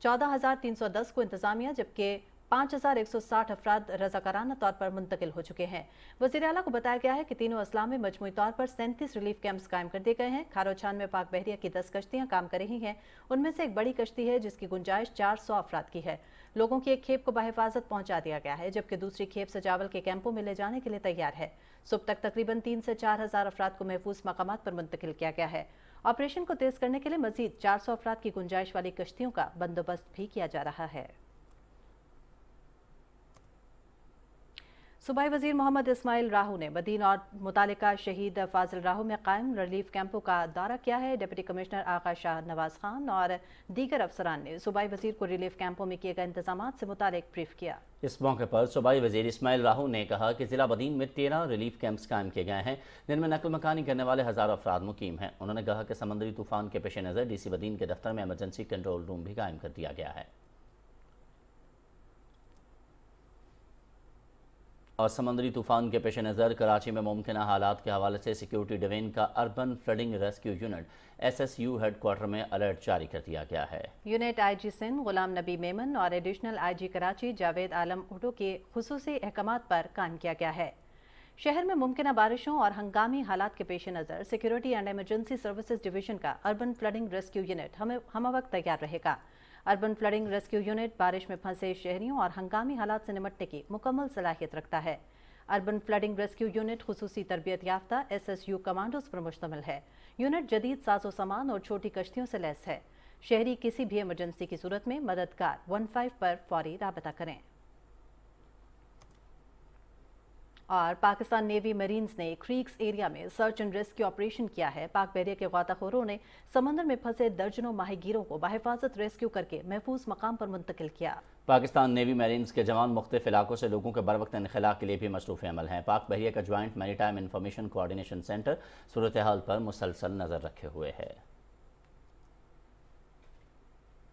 14,310 को इंतजामिया, जबकि 5,160 अफराद रज़ाकाराना तौर पर मुंतकिल हो चुके हैं। वज़ीर आला को बताया गया है कि तीनों अजला में मजमूई तौर पर 37 रिलीफ कैंप्स कायम कर दिए गए हैं। खारोचान में पाक बहरिया की 10 कश्तियाँ काम कर रही हैं। उनमें से एक बड़ी कश्ती है जिसकी गुंजाइश 400 अफराद की है। लोगों की एक खेप को बहिफाजत पहुंचा दिया गया है, जबकि दूसरी खेप सजावल के कैंपों में ले जाने के लिए तैयार है। सुबह तक तकरीबन 3 से 4 हज़ार अफराद को महफूज मकामात पर मुंतकिल किया गया है। ऑपरेशन को तेज करने के लिए मजीद 400 अफराद की गुंजाइश वाली कश्तियों का बंदोबस्त भी किया जा रहा है। सूबाई वजीर मोहम्मद इस्माइल राहू ने बदीन और मुतालिका शहीद फाजिल राहू में कायम रिलीफ कैंपों का दौरा किया है। डिप्टी कमिश्नर आका शाह नवाज खान और दीगर अफसरान ने सूबाई वजीर को रिलीफ कैंपों में किए गए इंतजामात से मुतालिक ब्रीफ किया। इस मौके पर सूबाई वजीर इस्माइल राहू ने कहा कि जिला बदीन में 13 रिलीफ कैंप्स कायम किए गए हैं, जिनमें नकल मकानी करने वाले हज़ारों अफराद मुकीम हैं। उन्होंने कहा कि समंदरी तूफान के पेश नज़र DC बदीन के दफ्तर में एमरजेंसी कंट्रोल रूम भी कायम कर दिया गया है। और समंदरी तूफान के पेश नज़र कराची में मुमकिन हालात के हवाले से सिक्योरिटी डिवीजन का urban flooding rescue unit SSU headquarter में अलर्ट जारी कर दिया गया है। यूनिट IG सिंध गुलाम नबी मेमन और एडिशनल IG कराची जावेद आलम उडो के खुसूसी अहकामात पर कायम किया गया है। शहर में मुमकिन बारिशों और हंगामी हालात के पेश नज़र security and emergency services division का अर्बन फ्लडिंग रेस्क्यू यूनिट हम वक्त तैयार रहेगा। अर्बन फ्लडिंग रेस्क्यू यूनिट बारिश में फंसे शहरियों और हंगामी हालात से निपटने की मुकम्मल सलाहियत रखता है। अर्बन फ्लडिंग रेस्क्यू यूनिट खुसूसी तरबियत याफ्ता SSU कमांडोज पर मुश्तमिल है। यूनिट जदीद साजो सामान और छोटी कश्तियों से लैस है। शहरी किसी भी इमरजेंसी की सूरत में मददगार 15 पर फौरी राबता करें। और पाकिस्तान नेवी मरीन्स ने क्रीक्स एरिया में सर्च एंड रेस्क्यू ऑपरेशन किया है। पाक बहरिया के गौताखोरों ने समंदर में फंसे दर्जनों माहीगीरों को बहिफाजत रेस्क्यू करके महफूज मकाम पर मुंतकिल किया। पाकिस्तान नेवी मरीन्स के जवान मुख्तलिफ इलाकों से लोगों के बरवक्त इनखला के लिए भी मसरूफ़ अमल हैं। पाक बहरिया का joint maritime information coordination centre सूरत हाल पर मुसलसल नज़र रखे हुए है।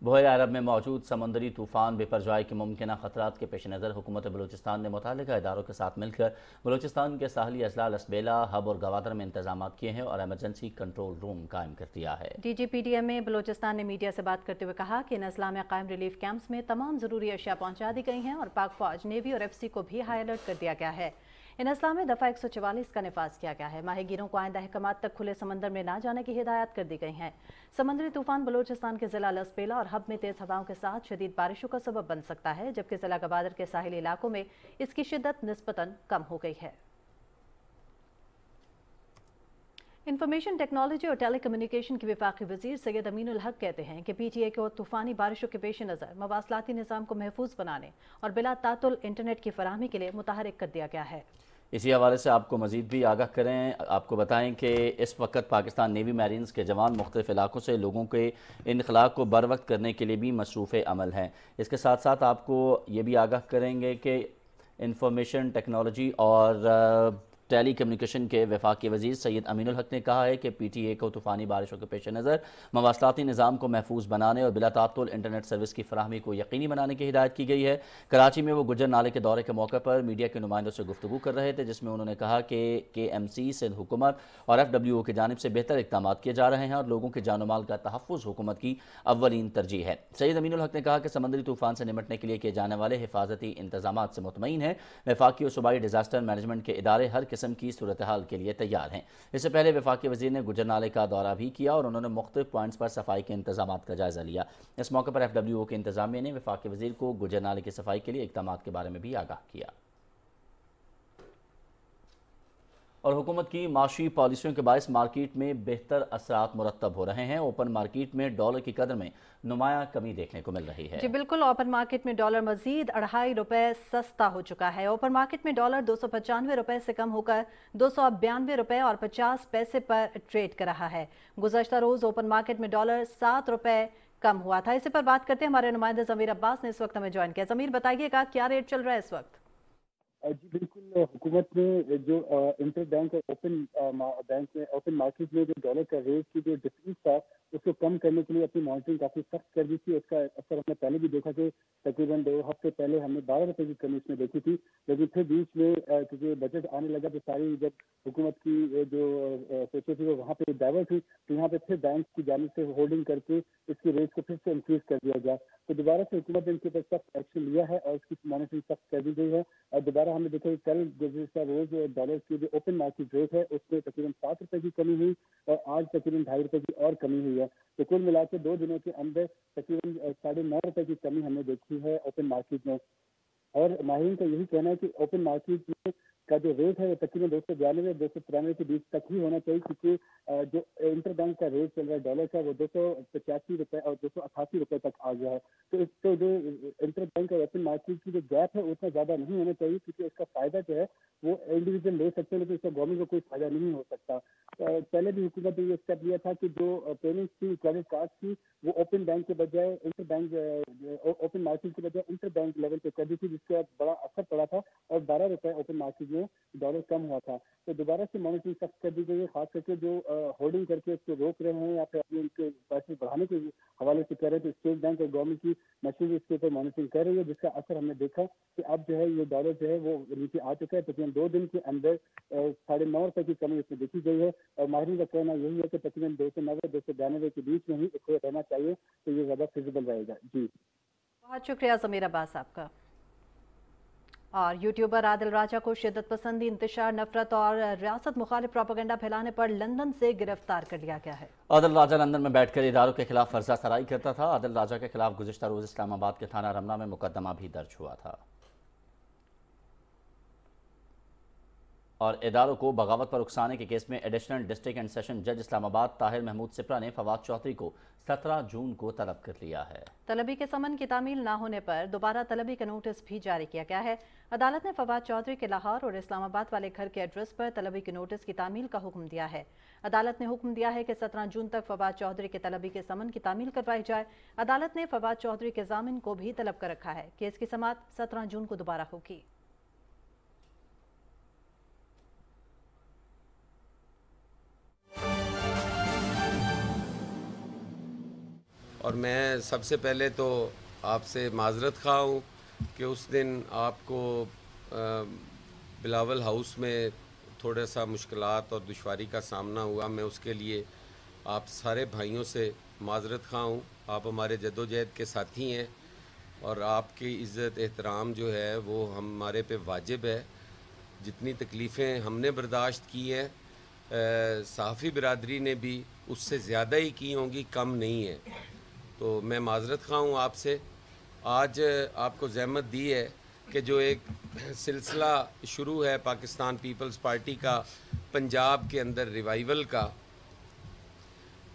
बहरे अरब में मौजूद समंदरी तूफ़ान बिपरजॉय के मुमकिन ख़तरात के पेश नज़र हुकूमत बलूचिस्तान ने मुतालिका इदारों के साथ मिलकर बलूचिस्तान के साहली अजला लसबेला हब और गवादर में इंतजाम किए हैं और एमरजेंसी कंट्रोल रूम कायम कर दिया है। DGPDM बलूचिस्तान ने मीडिया से बात करते हुए कहा कि इन अजला में कायम रिलीफ कैंप्स में तमाम ज़रूरी अशिया पहुँचा दी गई हैं और पाक फौज, नेवी और FC को भी हाई अलर्ट कर दिया गया है। इन अजला में दफ़ा 144 का निफाज किया गया है। माहीगीरों को आइंदा अहकामात तक खुले समंदर में ना जाने की हिदायत कर दी गई हैं। समंदरी तूफान बलूचिस्तान के ज़िला लसबेला और हब में तेज़ हवाओं के साथ शदीद बारिशों का सबब बन सकता है, जबकि ज़िला गवादर के साहिली इलाकों में इसकी शिद्दत निस्बतन कम हो गई है। इंफॉर्मेशन टेक्नोलॉजी और टेली कम्युनिकेशन के वफाकी वजीर सैयद अमीनुल हक कहते हैं कि PTA को तूफ़ानी बारिशों के पेश नज़र मवासलाती निज़ाम को महफूज बनाने और बिला तातुल इंटरनेट की फराहमी के लिए मुतहरिक कर दिया गया है। इसी हवाले से आपको मज़ीद भी आगाह करें, आपको बताएं कि इस वक्त पाकिस्तान नेवी मैरीन्स के जवान मुख्तलिफ इलाकों से लोगों के इनखला को बर वक्त करने के लिए भी मसरूफ़ अमल हैं। इसके साथ साथ आपको ये भी आगाह करेंगे कि इंफॉर्मेशन टेक्नोलॉजी और टेली कम्युनिकेशन के वफाकी वजीर सैयद अमीनुल हक ने कहा है कि PTA को तूफ़ानी बारिशों के पेश नज़र मवासलाती निज़ाम को महफूज बनाने और बिला तातुल इंटरनेट सर्विस की फराहमी को यकीनी बनाने की हिदायत की गई है। कराची में वो गुज्जर नाले के दौरे के मौके पर मीडिया के नुमाइंदों से गुफ्तगू कर रहे थे, जिसमें उन्होंने कहा कि KMC सिंध हुकूमत और FWO की जानिब से बेहतर इक़दाम किए जा रहे हैं और लोगों के जान माल का तहफ़्फ़ुज़ हुकूमत की अव्वलीन तरजीह है। सैयद अमीनुल हक ने कहा कि समंदरी तूफ़ान से निपटने के लिए किए जाने वाले हिफाजती इंतजाम से मुतमईन है। वफाकी और सूबाई डिजास्टर मैनेजमेंट के इदारे हर किस्म की सूरत के लिए तैयार हैं। इससे पहले वफाकी वजीर ने गुजर नाले का दौरा भी किया और उन्होंने मुख्तलिफ पॉइंट्स पर सफाई के इंतजाम का जायजा लिया। इस मौके पर FWO के इंतजामिया ने वफाकी वजीर को गुजर नाले की सफाई के लिए इक़दामात के बारे में भी आगाह किया। اور حکومت کی معاشی پالیسیوں کے باعث مارکیٹ میں بہتر اثرات مرتب ہو رہے ہیں۔ اوپن مارکیٹ میں ڈالر کی قدر میں نمایاں کمی دیکھنے کو مل رہی ہے۔ جی بالکل، اوپن مارکیٹ میں ڈالر مزید 2.5 روپے سستا ہو چکا ہے۔ اوپن مارکیٹ میں ڈالر 295 روپے سے کم ہو کر 292 روپے اور 50 پیسے پر ٹریڈ کر رہا ہے۔ گزشتہ روز اوپن مارکیٹ میں ڈالر 7 روپے کم ہوا تھا۔ اسی پر بات کرتے ہیں، ہمارے نمائندہ ضمیر عباس نے اس وقت ہمیں جوائن کیا۔ ضمیر بتائیے گا کیا ریٹ چل رہا ہے اس وقت؟ جی بالکل، حکومت نے جو انٹر بینک اور اوپن مارکیٹ میں جو ڈالر کا ریٹ کی جو ڈفرینس تھا اس کو کم کرنے کے لیے اپنی مانیٹرنگ کافی سخت کر دی تھی۔ اس کا اثر ہم نے پہلے بھی دیکھا کہ تقریباً 2 ہفتے پہلے ہم نے 12 روپے کی کمی اس میں دیکھی تھی، لیکن پھر بیچ میں کیونکہ بجٹ آنے لگا تو ساری جب حکومت کی جو سوچے تھی وہ وہاں پہ ڈائیورٹ ہوئی تو یہاں پہ پھر بینک کی جانب سے ہولڈنگ کر کے اس کی ریٹ کو پھر سے انکریز کر دیا گیا۔ تو دوبارہ سے حکومت نے ان کے اوپر سخت ایکشن لیا ہے اور اس کی مانیٹرنگ سخت کر دی گئی ہے۔ اور دوبارہ ہم نے دیکھا کہ کل گزشتہ روز ڈالر کی جو اوپن مارکیٹ ریٹ ہے اس میں تقریباً 7 روپے کی کمی ہوئی اور آج تقریباً 2.5 روپے کی اور کمی ہوئی ہے۔ تو کل ملا کے 2 دنوں کے اندر تقریباً 9.5 روپے کی کمی ہم نے دیکھی ہے اوپن مارکیٹ میں۔ اور ماہرین کا یہی کہنا ہے کہ اوپن مارکیٹ میں کا جو ریٹ ہے وہ تقریباً 292 293 کے بیچ تک ہی ہونا چاہیے، کیونکہ جو انٹر بینک کا ریٹ چل رہا ہے ڈالر کا وہ 285 روپے اور 288 روپے تک آ گیا ہے۔ تو اس سے جو انٹر بینک اور اوپن مارکیٹ کی جو گیپ ہے اتنا زیادہ نہیں ہونا چاہیے، کیونکہ اس کا فائدہ جو ہے وہ انڈیویجول لے سکتے ہیں لیکن اس کا گورنمنٹ کو کوئی فائدہ نہیں ہو سکتا۔ پہلے بھی حکومت نے یہ اسٹیپ لیا تھا کہ جو پیمنٹ تھی کریڈٹ کارڈ کی وہ اوپن بینک کے بجائے انٹر بینک اوپن مارکیٹ کے بجائے انٹر بینک لیول پہ کر دی تھی، جس کا بڑا اثر پڑا تھا اور 12 روپے اوپن مارکیٹ میں ڈالر کم ہوا تھا۔ تو دوبارہ سے مانیٹرنگ سخت کر دی گئی ہے، خاص کر کے جو ہولڈنگ کر کے اس کو روک رہے ہیں یا پھر اپنے ان کے پیسے بڑھانے کے حوالے سے کر رہے ہیں، تو اسٹیٹ بینک اور گورنمنٹ کی مشینری اس کے اوپر مانیٹرنگ کر رہی ہے، جس کا اثر ہم نے دیکھا کہ اب جو ہے یہ ڈالر جو ہے وہ نیچے آ چکا ہے۔ تقریباً 2 دن کے اندر 9.5 روپے کی کمی اس میں دیکھی گئی ہے اور ماہرین کا کہنا یہی ہے کہ تقریباً 290 292 کے بیچ میں ہی اس کو رہنا چاہیے تو یہ زیادہ فیزیبل رہے گا۔ جی بہت شکریہ ضمیر عباس آپ کا۔ اور یوٹیوبر عادل راجہ کو شدت پسندی، انتشار، نفرت اور ریاست مخالف پروپیگنڈا پھیلانے پر لندن سے گرفتار کر لیا گیا ہے۔ عادل راجہ لندن میں بیٹھ کر اداروں کے خلاف فرضہ سرائی کرتا تھا۔ عادل راجہ کے خلاف گزشتہ روز اسلام آباد کے تھانہ رمنا میں مقدمہ بھی درج ہوا تھا اور اداروں کو بغاوت پر اکسانے کے کیس میں ایڈیشنل ڈسٹرکٹ اینڈ سیشن جج اسلام آباد طاہر محمود سپرا نے فواد چودھری کو 17 جون کو طلب کر لیا ہے۔ طلبی کے سمن کی تعمیل نہ ہونے پر دوبارہ طلبی کا نوٹس بھی جاری کیا گیا ہے۔ عدالت نے فواد چودھری کے لاہور اور اسلام آباد والے گھر کے ایڈریس پر طلبی کے نوٹس کی تعمیل کا حکم دیا ہے۔ عدالت نے حکم دیا ہے کہ 17 جون تک فواد چودھری کے طلبی کے سمن کی تعمیل کروائی جائے۔ عدالت نے فواد چودھری کے ضامن کو بھی طلب کر رکھا ہے۔ کیس کی سماعت 17 جون کو دوبارہ ہوگی۔ اور میں سب سے پہلے تو آپ سے معذرت خواہ ہوں کہ اس دن آپ کو بلاول ہاؤس میں تھوڑا سا مشکلات اور دشواری کا سامنا ہوا۔ میں اس کے لیے آپ سارے بھائیوں سے معذرت خواہ ہوں۔ آپ ہمارے جدوجہد کے ساتھی ہیں اور آپ کی عزت احترام جو ہے وہ ہمارے پہ واجب ہے۔ جتنی تکلیفیں ہم نے برداشت کی ہیں صحافی برادری نے بھی اس سے زیادہ ہی کی ہوں گی، کم نہیں ہے۔ تو میں معذرت خواہ ہوں آپ سے۔ آج آپ کو زحمت دی ہے کہ جو ایک سلسلہ شروع ہے پاکستان پیپلز پارٹی کا پنجاب کے اندر ریوائیول کا،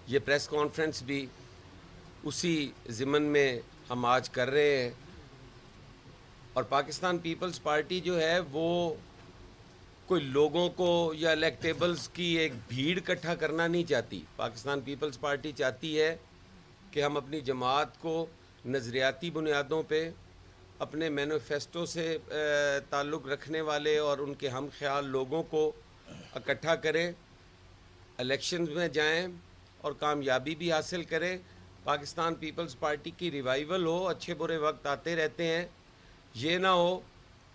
یہ پریس کانفرنس بھی اسی ضمن میں ہم آج کر رہے ہیں۔ اور پاکستان پیپلز پارٹی جو ہے وہ کوئی لوگوں کو یا الیکٹیبلز کی ایک بھیڑ اکٹھا کرنا نہیں چاہتی۔ پاکستان پیپلز پارٹی چاہتی ہے کہ ہم اپنی جماعت کو نظریاتی بنیادوں پہ اپنے مینیفیسٹو سے تعلق رکھنے والے اور ان کے ہم خیال لوگوں کو اکٹھا کریں، الیکشنز میں جائیں اور کامیابی بھی حاصل کریں۔ پاکستان پیپلز پارٹی کی ریوائیول ہو، اچھے برے وقت آتے رہتے ہیں، یہ نہ ہو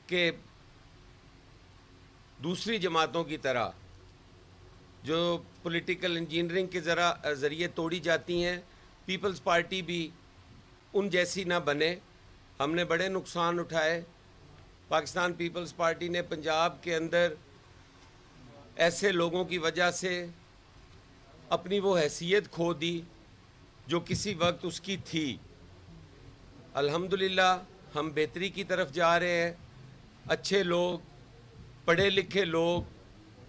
کہ دوسری جماعتوں کی طرح جو پولیٹیکل انجینئرنگ کے ذریعے توڑی جاتی ہیں، پیپلز پارٹی بھی ان جیسی نہ بنے۔ ہم نے بڑے نقصان اٹھائے۔ پاکستان پیپلز پارٹی نے پنجاب کے اندر ایسے لوگوں کی وجہ سے اپنی وہ حیثیت کھو دی جو کسی وقت اس کی تھی۔ الحمدللہ ہم بہتری کی طرف جا رہے ہیں۔ اچھے لوگ، پڑھے لکھے لوگ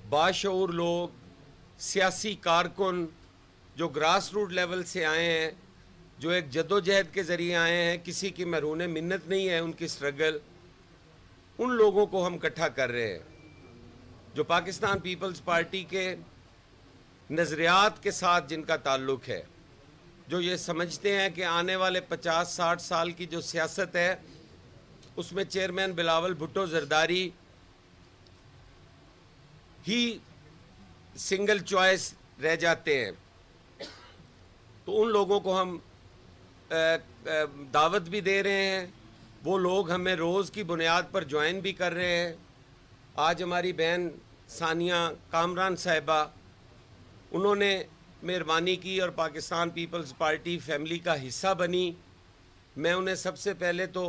बाशऊर लोग, सियासी कारकुन जो ग्रास रूट लेवल से आए हैं, जो एक जद्दोजहद के ज़रिए आए हैं, किसी की महरून मिन्नत नहीं है उनकी स्ट्रगल, उन लोगों को हम इकट्ठा कर रहे हैं जो पाकिस्तान पीपल्स पार्टी के नज़रियात के साथ जिनका ताल्लुक़ है, जो ये समझते हैं कि आने वाले 50-60 साल की जो सियासत है उसमें चेयरमैन बिलावल भुट्टो जरदारी ही सिंगल चॉइस रह जाते हैं। तो उन लोगों को हम दावत भी दे रहे हैं, वो लोग हमें रोज़ की बुनियाद पर ज्वाइन भी कर रहे हैं। आज हमारी बहन सानिया कामरान साहिबा, उन्होंने मेहरबानी की और पाकिस्तान पीपल्स पार्टी फैमिली का हिस्सा बनी। मैं उन्हें सबसे पहले तो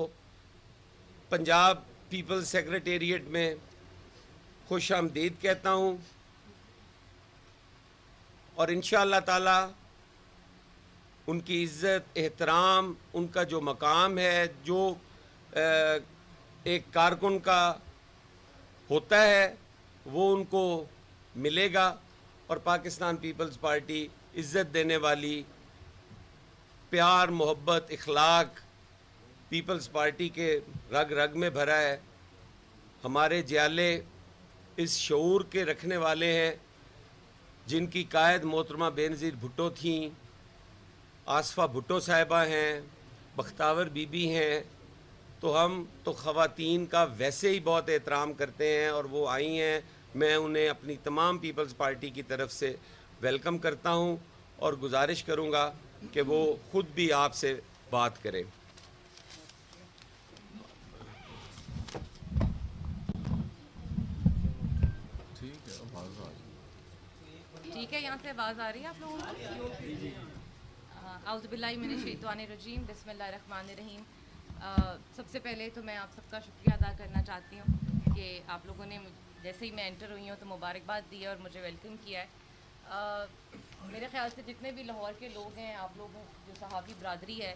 पंजाब पीपल्स सेक्रेटेरिएट में खुश आमदीद कहता हूँ और इंशाअल्लाह ताला उनकी इज़्ज़त, एहतराम, उनका जो मकाम है, जो एक कारकुन का होता है, वो उनको मिलेगा और पाकिस्तान पीपल्स पार्टी इज़्ज़त देने वाली, प्यार, मोहब्बत, इखलाक पीपल्स पार्टी के रग रग में भरा है। हमारे जियाले इस शऊर के रखने वाले हैं जिनकी कायद मोहतरमा बेनज़ीर भुट्टो थीं, आसफ़ा भुट्टो साहिबा हैं, बख्तावर बीबी हैं। तो हम तो ख़वातीन का वैसे ही बहुत एहतराम करते हैं और वो आई हैं। मैं उन्हें अपनी तमाम पीपल्स पार्टी की तरफ से वेलकम करता हूं और गुजारिश करूंगा कि वो ख़ुद भी आपसे बात करें। ठीक है, यहाँ से आवाज़ आ रही है आप लोगों को? आउज़ुबिल्लाहि मिनश शैतानिर रजीम, बिस्मिल्लाहिर्रहमानिर्रहीम। सबसे पहले तो मैं आप सबका शुक्रिया अदा करना चाहती हूँ कि आप लोगों ने जैसे ही मैं एंटर हुई हूँ तो मुबारकबाद दी है और मुझे वेलकम किया है। मेरे ख़्याल से जितने भी लाहौर के लोग हैं, आप लोगों जो सहाफ़ी बरादरी है,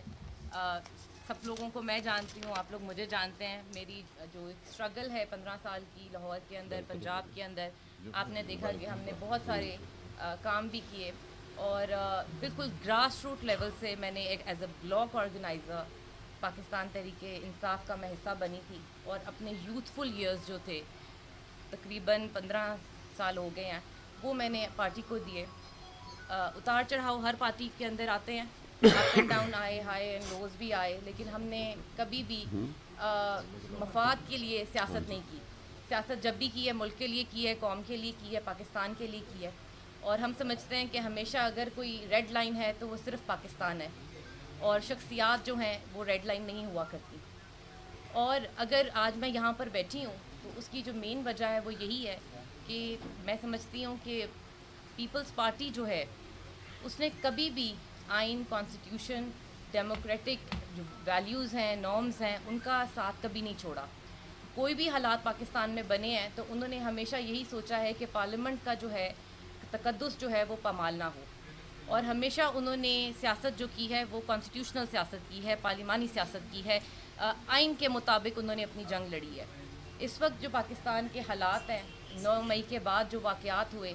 सब लोगों को मैं जानती हूँ, आप लोग मुझे जानते हैं। मेरी जो एक स्ट्रगल है 15 साल की लाहौर के अंदर, पंजाब के अंदर, आपने देखा कि हमने बहुत सारे काम भी किए और बिल्कुल ग्रास रूट लेवल से मैंने एक as a block organiser Pakistan तहरीके इंसाफ का मैं हिस्सा बनी थी और अपने यूथफुल ईयर्स जो थे, तकरीबन 15 साल हो गए हैं, वो मैंने पार्टी को दिए। उतार चढ़ाव हर पार्टी के अंदर आते हैं, अप एंड डाउन आए, हाई एंड लोज भी आए, लेकिन हमने कभी भी मफाद के लिए सियासत नहीं की। सियासत जब भी की है मुल्क के लिए की है, कौम के लिए की है, पाकिस्तान के लिए की है। और हम समझते हैं कि हमेशा अगर कोई रेड लाइन है तो वो सिर्फ़ पाकिस्तान है और शख्सियात जो हैं वो रेड लाइन नहीं हुआ करती। और अगर आज मैं यहाँ पर बैठी हूँ तो उसकी जो मेन वजह है वो यही है कि मैं समझती हूँ कि पीपल्स पार्टी जो है उसने कभी भी आइन, कॉन्स्टिट्यूशन, डेमोक्रेटिक जो वैल्यूज़ हैं, नॉर्म्स हैं, उनका साथ कभी नहीं छोड़ा। कोई भी हालात पाकिस्तान में बने हैं तो उन्होंने हमेशा यही सोचा है कि पार्लियामेंट का जो है तकद्दुस जो है वो पामाल ना हो। और हमेशा उन्होंने सियासत जो की है वो कॉन्स्टिट्यूशनल सियासत की है, पार्लिमानी सियासत की है, आइन के मुताबिक उन्होंने अपनी जंग लड़ी है। इस वक्त जो पाकिस्तान के हालात हैं, 9 मई के बाद जो वाक़यात हुए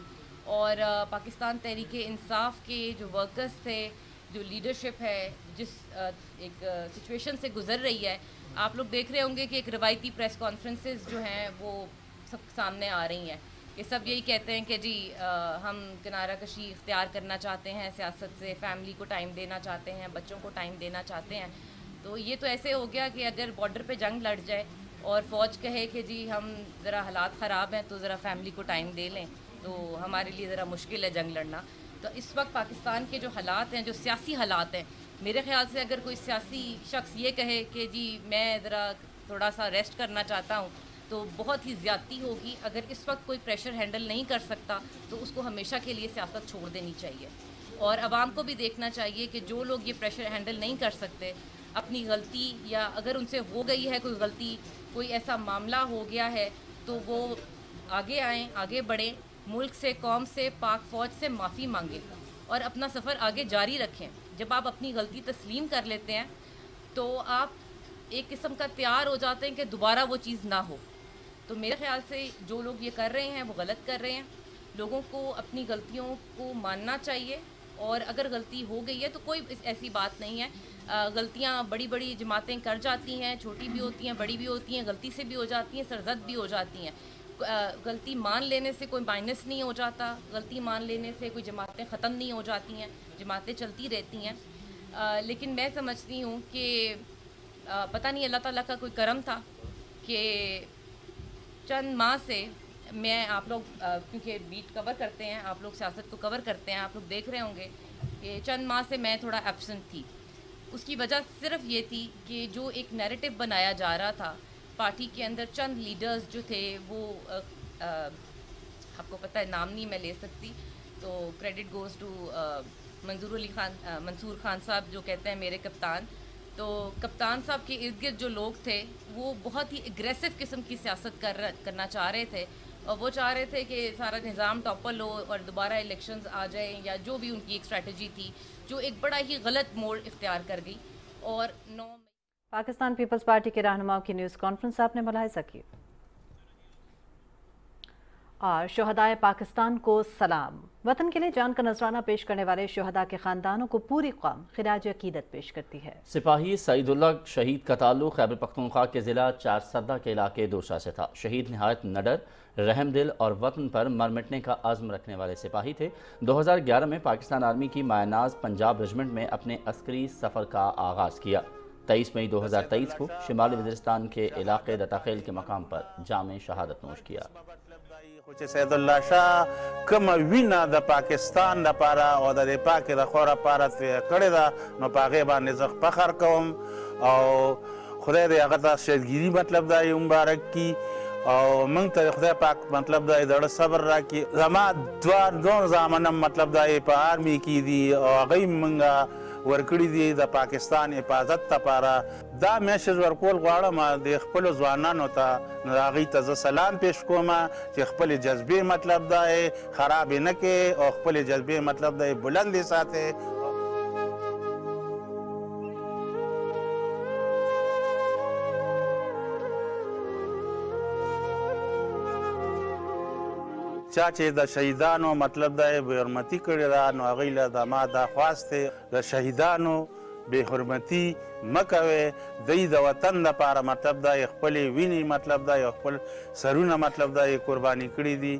और पाकिस्तान तहरीके इंसाफ के जो वर्कर्स थे, जो लीडरशिप है, जिस एक सिचुएशन से गुज़र रही है, आप लोग देख रहे होंगे कि एक रवायती प्रेस कॉन्फ्रेंसेस जो हैं वो सब सामने आ रही हैं कि सब यही कहते हैं कि जी हम किनारा कशी इख्तियार करना चाहते हैं सियासत से, फैमिली को टाइम देना चाहते हैं, बच्चों को टाइम देना चाहते हैं। तो ये तो ऐसे हो गया कि अगर बॉर्डर पे जंग लड़ जाए और फ़ौज कहे कि जी हम ज़रा हालात ख़राब हैं तो ज़रा फैमिली को टाइम दे लें, तो हमारे लिए ज़रा मुश्किल है जंग लड़ना। तो इस वक्त पाकिस्तान के जो हालात हैं, जो सियासी हालात हैं, मेरे ख़्याल से अगर कोई सियासी शख्स ये कहे कि जी मैं ज़रा थोड़ा सा रेस्ट करना चाहता हूँ तो बहुत ही ज़्यादती होगी। अगर इस वक्त कोई प्रेशर हैंडल नहीं कर सकता तो उसको हमेशा के लिए सियासत छोड़ देनी चाहिए। और आवाम को भी देखना चाहिए कि जो लोग ये प्रेशर हैंडल नहीं कर सकते, अपनी गलती या अगर उनसे हो गई है कोई गलती, कोई ऐसा मामला हो गया है, तो वो आगे आएँ, आगे बढ़ें, मुल्क से, कौम से, पाक फ़ौज से माफ़ी मांगें और अपना सफ़र आगे जारी रखें। जब आप अपनी गलती तस्लीम कर लेते हैं तो आप एक किस्म का तैयार हो जाते हैं कि दोबारा वो चीज़ ना हो। تو میرے خیال سے جو لوگ یہ کر رہے ہیں وہ غلط کر رہے ہیں. لوگوں کو اپنی غلطیوں کو ماننا چاہیے, اور اگر غلطی ہو گئی ہے تو کوئی ایسی بات نہیں ہے. غلطیاں بڑی بڑی جماعتیں کر جاتی ہیں, چھوٹی بھی ہوتی ہیں, بڑی بھی ہوتی ہیں, غلطی سے بھی ہو جاتی ہیں, سرزد بھی ہو جاتی ہیں. غلطی مان لینے سے کوئی مائنس نہیں ہو جاتا, غلطی مان لینے سے کوئی جماعتیں ختم نہیں ہو جاتی ہیں, جماعتیں چلتی رہتی ہیں. لیکن میں سمجھتی ہوں کہ پتہ نہیں اللہ تعالیٰ کا کوئی کرم تھا کہ چند ماہ سے میں, آپ لوگ کیونکہ بیٹ کور کرتے ہیں, آپ لوگ سیاست کو کور کرتے ہیں, آپ لوگ دیکھ رہے ہوں گے کہ چند ماہ سے میں تھوڑا ایبسنٹ تھی. اس کی وجہ صرف یہ تھی کہ جو ایک نیریٹو بنایا جا رہا تھا پارٹی کے اندر, چند لیڈرز جو تھے وہ آپ کو پتہ ہے نام نہیں میں لے سکتی, تو credit goes to Mansoor Khan صاحب جو کہتے ہیں میرے کپتان. تو کپتان صاحب کے ارد گرد جو لوگ تھے وہ بہت ہی اگریسو قسم کی سیاست کرنا چاہ رہے تھے, اور وہ چاہ رہے تھے کہ سارا نظام ٹاپل ہو اور دوبارہ الیکشنز آ جائیں, یا جو بھی ان کی ایک اسٹریٹجی تھی جو ایک بڑا ہی غلط موڑ اختیار کر گئی. اور پاکستان پیپلز پارٹی کے رہنماؤں کی نیوز کانفرنس آپ نے ملاحظہ کی. اور شہدائے پاکستان کو سلام. وطن کے لیے جان کا نذرانہ پیش کرنے والے شہداء کے خاندانوں کو پوری قوم خراج عقیدت پیش کرتی ہے. سپاہی سعید اللہ شہید کا تعلق خیبر پختونخوا کے ضلع چارسدہ کے علاقے دورسا سے تھا. شہید نہایت نڈر, رحم دل اور وطن پر مر مٹنے کا عزم رکھنے والے سپاہی تھے. 2011 میں پاکستان آرمی کی مایاناز پنجاب رجمنٹ میں اپنے عسکری سفر کا آغاز کیا. 23 مئی 2023 کو شمالی وزیرستان کے علاقے دتاخیل کے مقام پر جام شہادت نوش کیا. سید الله شاه کوم وینا د پاکستان لپاره او د پاک د خور لپاره کړې ده نو په هغې باندې زه فخر کوم, او خدای دې هغه ته شهیدګیري مطلب دا یې مبارک کړي, او موږ ته خدای پاک مطلب دا یې د زړه صبر راکړي. زما دوه زامن هم مطلب دا یې په آرمي کې دي او هغوی موږ ورکړي دي د پاکستان حفاظت لپاره. دا میسج ورکول غواړم د خپلو ځوانانو ته, نو هغوی ته زه سلام پیش کوم چې خپلې جذبې مطلب دا یې خرابې نه کړې او خپلې جذبې مطلب دا یې بلندې ساتې. چا چې د شهیدانو مطلب دا یې بې حرمتي کړې ده نو هغوی له د ما دا خواست دی د شهیدانو بې حرمتي مه کوئ. دوی د وطن دپاره مطلب دا یې خپلې وینې مطلب دا یې خپل سرونه مطلب دا یې قرباني کړي دي.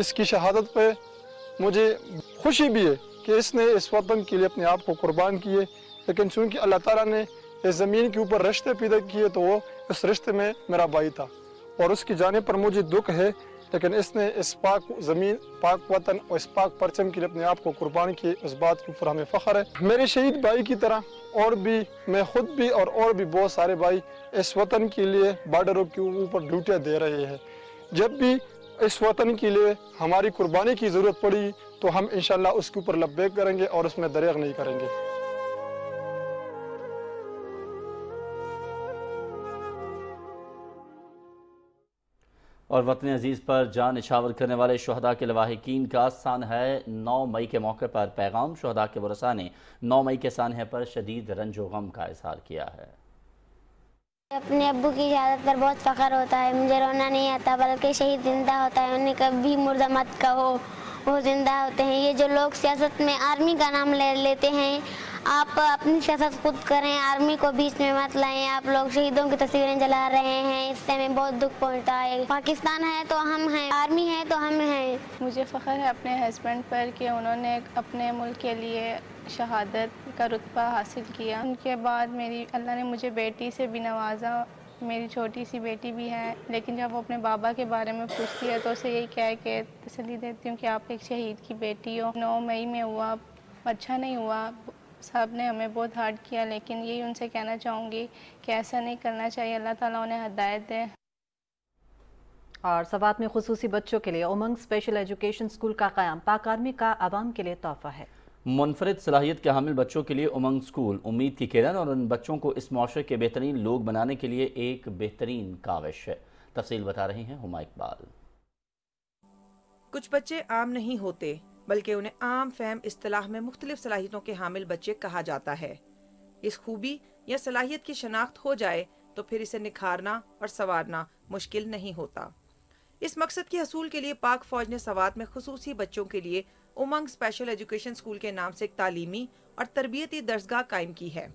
اس کی شہادت پہ مجھے خوشی بھی ہے کہ اس نے اس وطن کے لیے اپنے آپ کو قربان کیے, لیکن چونکہ اللہ تعالیٰ نے اس زمین کے اوپر رشتے پیدا کیے تو وہ اس رشتے میں میرا بھائی تھا, اور اس کی جانے پر مجھے دکھ ہے, لیکن اس نے اس پاک زمین, پاک وطن اور اس پاک پرچم کے لیے اپنے آپ کو قربان کیے. اس بات کے اوپر ہمیں فخر ہے. میرے شہید بھائی کی طرح اور بھی میں خود بھی اور بھی بہت سارے بھائی اس وطن کے لیے بارڈروں کے اوپر ڈیوٹیاں دے رہے ہیں. جب بھی اس وطن کے لیے ہماری قربانی کی ضرورت پڑی تو ہم انشاءاللہ اس کے اوپر لبیک کریں گے اور اس میں دریغ نہیں کریں گے. اور وطن عزیز پر جان نچھاور کرنے والے شہداء کے لواحقین کا سانحہ 9 مئی کے موقع پر پیغام. شہداء کے ورثاء نے 9 مئی کے سانحے پر شدید رنج و غم کا اظہار کیا ہے. اپنے ابو کی شہادت پر بہت فخر ہوتا ہے. مجھے رونا نہیں آتا بلکہ شہید زندہ ہوتا ہے, انہیں کبھی مردہ مت کہو, وہ زندہ ہوتے ہیں. یہ جو لوگ سیاست میں آرمی کا نام لے لیتے ہیں, آپ اپنی سیاست خود کریں, آرمی کو بیچ میں مت لائیں. آپ لوگ شہیدوں کی تصویریں جلا رہے ہیں, اس سے ہمیں بہت دکھ پہنچتا ہے. پاکستان ہے تو ہم ہیں, آرمی ہے تو ہم ہیں. مجھے فخر ہے اپنے ہسبینڈ پر کہ انہوں نے اپنے ملک کے لیے شہادت کا رتبہ حاصل کیا. ان کے بعد اللہ نے مجھے بیٹی سے بھی نوازا. میری چھوٹی سی بیٹی بھی ہے, لیکن جب وہ اپنے بابا کے بارے میں پوچھتی ہے تو اسے یہی کہہ کے تسلی دیتی ہوں کہ آپ ایک شہید کی بیٹی ہو. 9 مئی میں ہوا, اچھا نہیں ہوا, صاحب نے ہمیں بہت ہارڈ کیا, لیکن یہی ان سے کہنا چاہوں گی کہ ایسا نہیں کرنا چاہیے. اللہ تعالیٰ انہیں ہدایت دے. اور سوات میں خصوصی بچوں کے لیے امنگ اسپیشل ایجوکیشن اسکول کا قیام پاک آرمی کا عوام کے لیے تحفہ ہے. منفرد صلاحیت کے حامل بچوں کے لیے امنگ اسکول امید کی کرن اور ان بچوں کو اس معاشرے کے بہترین لوگ بنانے کے لیے ایک بہترین کاوش ہے۔ تفصیل بتا رہی ہیں ہما اقبال۔ کچھ بچے عام نہیں ہوتے بلکہ انہیں عام فہم اصطلاح میں مختلف صلاحیتوں کے حامل بچے کہا جاتا ہے۔ اس خوبی یا صلاحیت کی شناخت ہو جائے تو پھر اسے نکھارنا اور سنوارنا مشکل نہیں ہوتا۔ اس مقصد کے حصول کے لیے پاک فوج نے سوات میں خصوصی بچوں کے لیے امنگ اسپیشل ایجوکیشن اسکول کے نام سے ایک تعلیمی اور تربیتی درسگاہ قائم کی ہے۔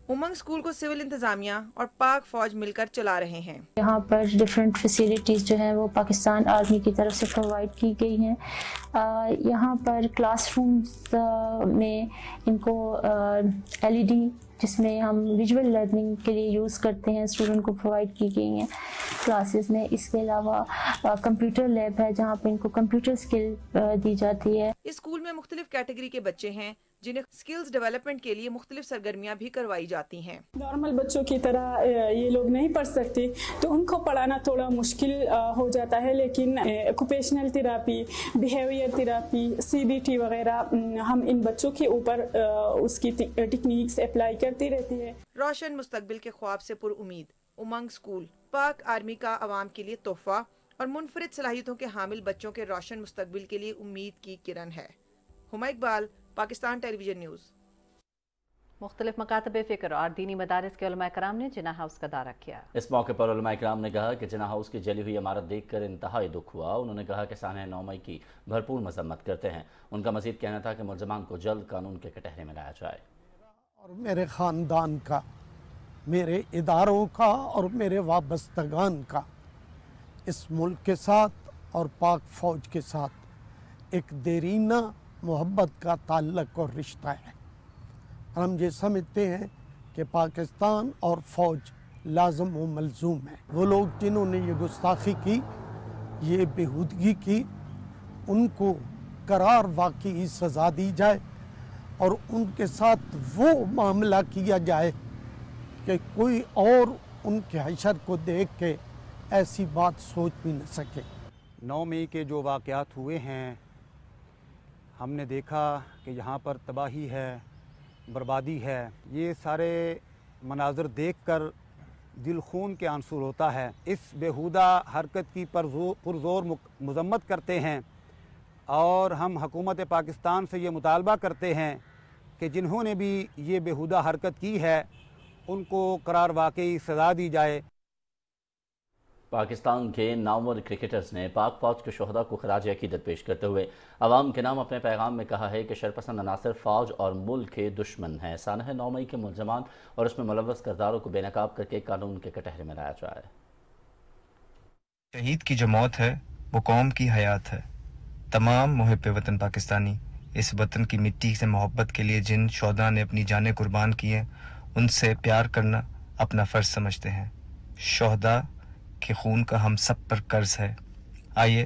امنگ اسکول کو سول انتظامیہ اور پاک فوج مل کر چلا رہے ہیں۔ یہاں پر ڈیفرنٹ فیسیلیٹیز جو ہیں وہ پاکستان آرمی کی طرف سے پرووائڈ کی گئی ہیں۔ یہاں پر کلاس رومز میں ان کو LED جس میں ہم ویژول لرننگ کے لیے یوز کرتے ہیں اسٹوڈنٹ کو پرووائڈ کی گئی ہیں کلاسز میں۔ اس کے علاوہ کمپیوٹر لیب ہے جہاں پہ ان کو کمپیوٹر اسکل دی جاتی ہے۔ اس اسکول میں مختلف کیٹیگری کے بچے ہیں جنہیں سکلز ڈیولپمنٹ کے لیے مختلف سرگرمیاں بھی کروائی جاتی ہیں۔ نارمل بچوں کی طرح یہ لوگ نہیں پڑھ سکتے تو ان کو پڑھانا تھوڑا مشکل ہو جاتا ہے، لیکن occupational therapy, behaviour therapy, CBT وغیرہ ہم ان بچوں کے اوپر اس کی ٹیکنیکس اپلائی کرتی رہتی ہے۔ روشن مستقبل کے خواب سے پر امید امنگ اسکول پاک آرمی کا عوام کے لیے تحفہ اور منفرد صلاحیتوں کے حامل بچوں کے روشن مستقبل کے لیے امید کی کرن ہے۔ ہما اقبال، پاکستان ٹیلی ویژن نیوز۔ مختلف مکاتب فکر اور دینی مدارس کے علماء کرام نے جناح ہاؤس کا دورہ کیا۔ اس موقع پر علماء کرام نے کہا کہ جناح ہاؤس کی جلی ہوئی عمارت دیکھ کر انتہائی دکھ ہوا۔ انہوں نے کہا کہ سانحہ 9 مئی کی بھرپور مذمت کرتے ہیں۔ ان کا مزید کہنا تھا کہ ملزمان کو جلد قانون کے کٹہرے میں لایا جائے۔ اور میرے خاندان کا، میرے اداروں کا اور میرے وابستگان کا اس ملک کے ساتھ اور پاک فوج کے ساتھ ایک دیرینہ محبت کا تعلق اور رشتہ ہے۔ ہم یہ سمجھتے ہیں کہ پاکستان اور فوج لازم و ملزوم ہے۔ وہ لوگ جنہوں نے یہ گستاخی کی، یہ بےہودگی کی، ان کو قرار واقعی سزا دی جائے اور ان کے ساتھ وہ معاملہ کیا جائے کہ کوئی اور ان کے حشر کو دیکھ کے ایسی بات سوچ بھی نہ سکے۔ 9 مئی کے جو واقعات ہوئے ہیں، ہم نے دیکھا کہ یہاں پر تباہی ہے، بربادی ہے۔ یہ سارے مناظر دیکھ کر دل خون کے آنسو ہوتا ہے۔ اس بیہودہ حرکت کی پرزور مذمت کرتے ہیں اور ہم حکومت پاکستان سے یہ مطالبہ کرتے ہیں کہ جنہوں نے بھی یہ بیہودہ حرکت کی ہے ان کو قرار واقعی سزا دی جائے۔ پاکستان کے نامور کرکٹرز نے پاک فوج کے شہداء کو خراج عقیدت پیش کرتے ہوئے عوام کے نام اپنے پیغام میں کہا ہے کہ شرپسند عناصر فوج اور ملک کے دشمن ہیں۔ سانحہ 9 مئی کے ملزمان اور اس میں ملوث کرداروں کو بے نقاب کر کے قانون کے کٹہرے میں لایا جائے۔ شہید کی جو موت ہے وہ قوم کی حیات ہے۔ تمام محب وطن پاکستانی اس وطن کی مٹی سے محبت کے لیے جن شہداء نے اپنی جانیں قربان کی ہیں ان سے پیار کرنا اپنا فرض سمجھتے ہیں۔ شہداء کے خون کا ہم سب پر قرض ہے۔ آئیے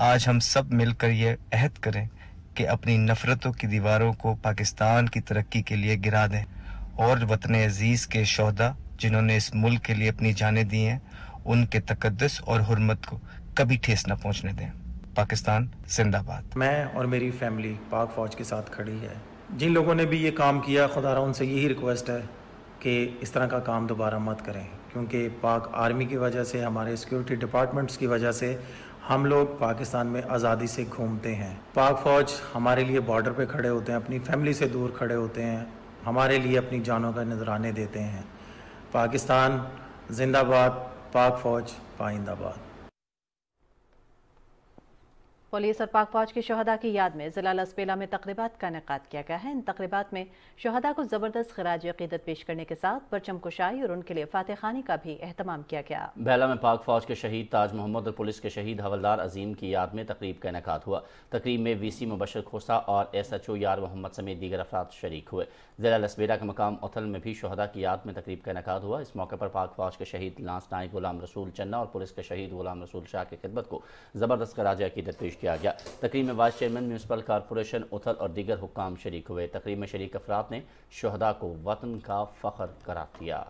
آج ہم سب مل کر یہ عہد کریں کہ اپنی نفرتوں کی دیواروں کو پاکستان کی ترقی کے لیے گرا دیں اور وطن عزیز کے شہداء جنہوں نے اس ملک کے لیے اپنی جانیں دی ہیں ان کے تقدس اور حرمت کو کبھی ٹھیس نہ پہنچنے دیں۔ پاکستان زندہ باد۔ میں اور میری فیملی پاک فوج کے ساتھ کھڑی ہے۔ جن لوگوں نے بھی یہ کام کیا، خدا را ان سے یہی ریکویسٹ ہے کہ اس طرح کا کام دوبارہ مت کریں، کیونکہ پاک آرمی کی وجہ سے، ہمارے سیکیورٹی ڈپارٹمنٹس کی وجہ سے ہم لوگ پاکستان میں آزادی سے گھومتے ہیں۔ پاک فوج ہمارے لیے بارڈر پہ کھڑے ہوتے ہیں، اپنی فیملی سے دور کھڑے ہوتے ہیں، ہمارے لیے اپنی جانوں کا نذرانے دیتے ہیں۔ پاکستان زندہ باد، پاک فوج پائندہ باد۔ پولیس اور پاک فوج کے شہداء کی یاد میں ضلع لسپیلا میں تقریبات کا انعقاد کیا گیا ہے۔ ان تقریبات میں شہداء کو زبردست خراج عقیدت پیش کرنے کے ساتھ پرچم کشائی اور ان کے لیے فاتح خوانی کا بھی اہتمام کیا گیا۔ بیلا میں پاک فوج کے شہید تاج محمد اور پولیس کے شہید حوالدار عظیم کی یاد میں تقریب کا انعقاد ہوا۔ تقریب میں VC مبشر کھوسا اور SHO یار محمد سمیت دیگر افراد شریک ہوئے۔ ضلع لسپیلا کے مقام اتھل میں بھی شہداء کی یاد میں تقریب کا انعقاد ہوا۔ اس موقع پر پاک فوج کے شہید لانس نائک غلام رسول چنہ اور پولیس کے شہید غلام رسول شاہ کی خدمت کو زبردست خراج عقیدت پیش کیا گیا۔ تقریب میں vice chairman municipal corporation Uthal اور دیگر حکام شریک ہوئے۔ تقریب میں شریک افراد نے شہداء کو وطن کا فخر قرار دیا۔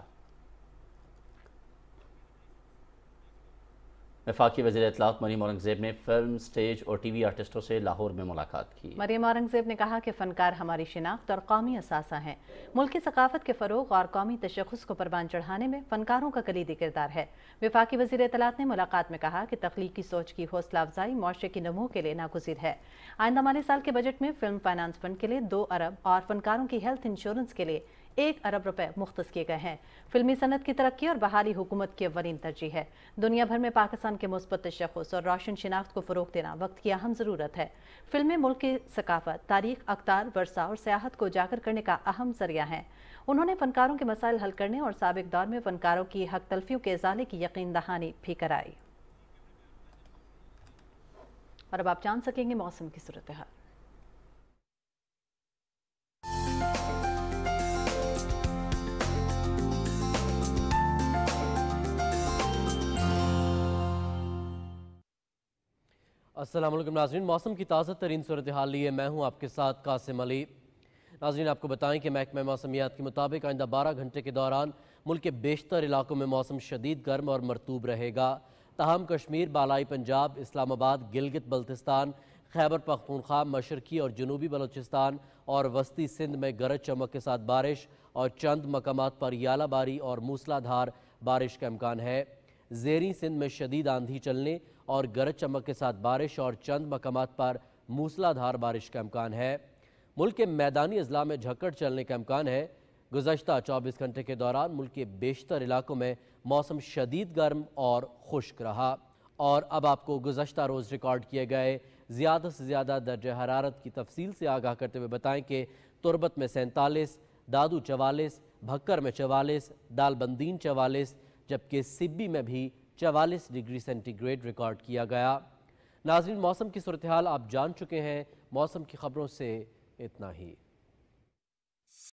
वफाकी वज़ीर इत्तलात मरियम औरंगज़ेब ने फिल्म, स्टेज और टीवी आर्टिस्टों से लाहौर में मुलाकात की। मरियम औरंगज़ेब ने कहा कि फ़नकार हमारी शिनाख्त और कौमी असासा हैं। मुल्क की सकाफत के फ़रोग़ और कौमी तशख़्ख़ुस को परवान चढ़ाने में फ़नकारों का कलीदी किरदार है। वफाकी वज़ीर इत्तलात ने मुलाकात में कहा कि तख्लीकी सोच की हौसला अफजाई मुआशरे की नमो के लिए नागुज़ीर है। आइंदा माली साल के बजट में फिल्म फाइनेंस फंड के लिए 2 अरब और फ़नकारों की हेल्थ इंश्योरेंस के लिए 1 अरब रुपए मुख्तस किए गए हैं। फिल्मी सनत की तरक्की और बहाली हुकूमत की अव्वलीन तरजीह है। दुनिया भर में पाकिस्तान के मुस्बत तशख़्ख़ुस और रोशन शिनाख्त को फ़रोग़ देना वक्त की अहम ज़रूरत है। फिल्में मुल्क की सकाफत, तारीख, अक़दार, वर्सा और सियाहत को उजागर करने का अहम ज़रिया हैं। उन्होंने फ़नकारों के मसाइल हल करने और साबिक़ दौर में फ़नकारों की हक तलफियों के इज़ाले की यकीन दहानी भी कराई। और अब आप जान सकेंगे मौसम की सूरत हाल। अस्सलाम वालेकुम नाज़रीन, मौसम की ताज़ा तरीन सूरत हाल लिए मैं हूँ आपके साथ कासिम अली। नाज़रीन, आपको बताएं कि महकमा मौसमियात के मुताबिक आइंदा 12 घंटे के दौरान मुल्क के बेशतर इलाकों में मौसम शदीद गर्म और मरतूब रहेगा। ताहम कश्मीर, बालाई पंजाब, इस्लामाबाद, गिलगित बल्तिस्तान, खैबर पख्तूनख्वा, मशरकी और जनूबी बलोचिस्तान और वस्ती सिंध में गरज चमक के साथ बारिश और चंद मकामात पर यालाबारी और मूसलाधार बारिश का इम्कान है। ज़ेरी सिंध में शदीद आंधी चलने और गरज चमक के साथ बारिश और चंद मकामात पर मूसलाधार बारिश का इम्कान है। मुल्क के मैदानी अजला में झक्कड़ चलने का इम्कान है। गुज़श्ता 24 घंटे के दौरान मुल्क के बेशतर इलाकों में मौसम शदीद गर्म और खुश्क रहा। और अब आपको गुज़श्ता रोज़ रिकॉर्ड किए गए ज़्यादा से ज़्यादा दर्जा हरारत की तफसील से आगाह करते हुए बताएं कि तुरबत में 47, दादू 44, भक्कर में 44, दालबंदीन 44, जबकि सिब्बी में भी 44 डिग्री सेंटीग्रेड रिकॉर्ड किया गया। नाज़रीन, मौसम की सूरत हाल आप जान चुके हैं। मौसम की खबरों से इतना ही।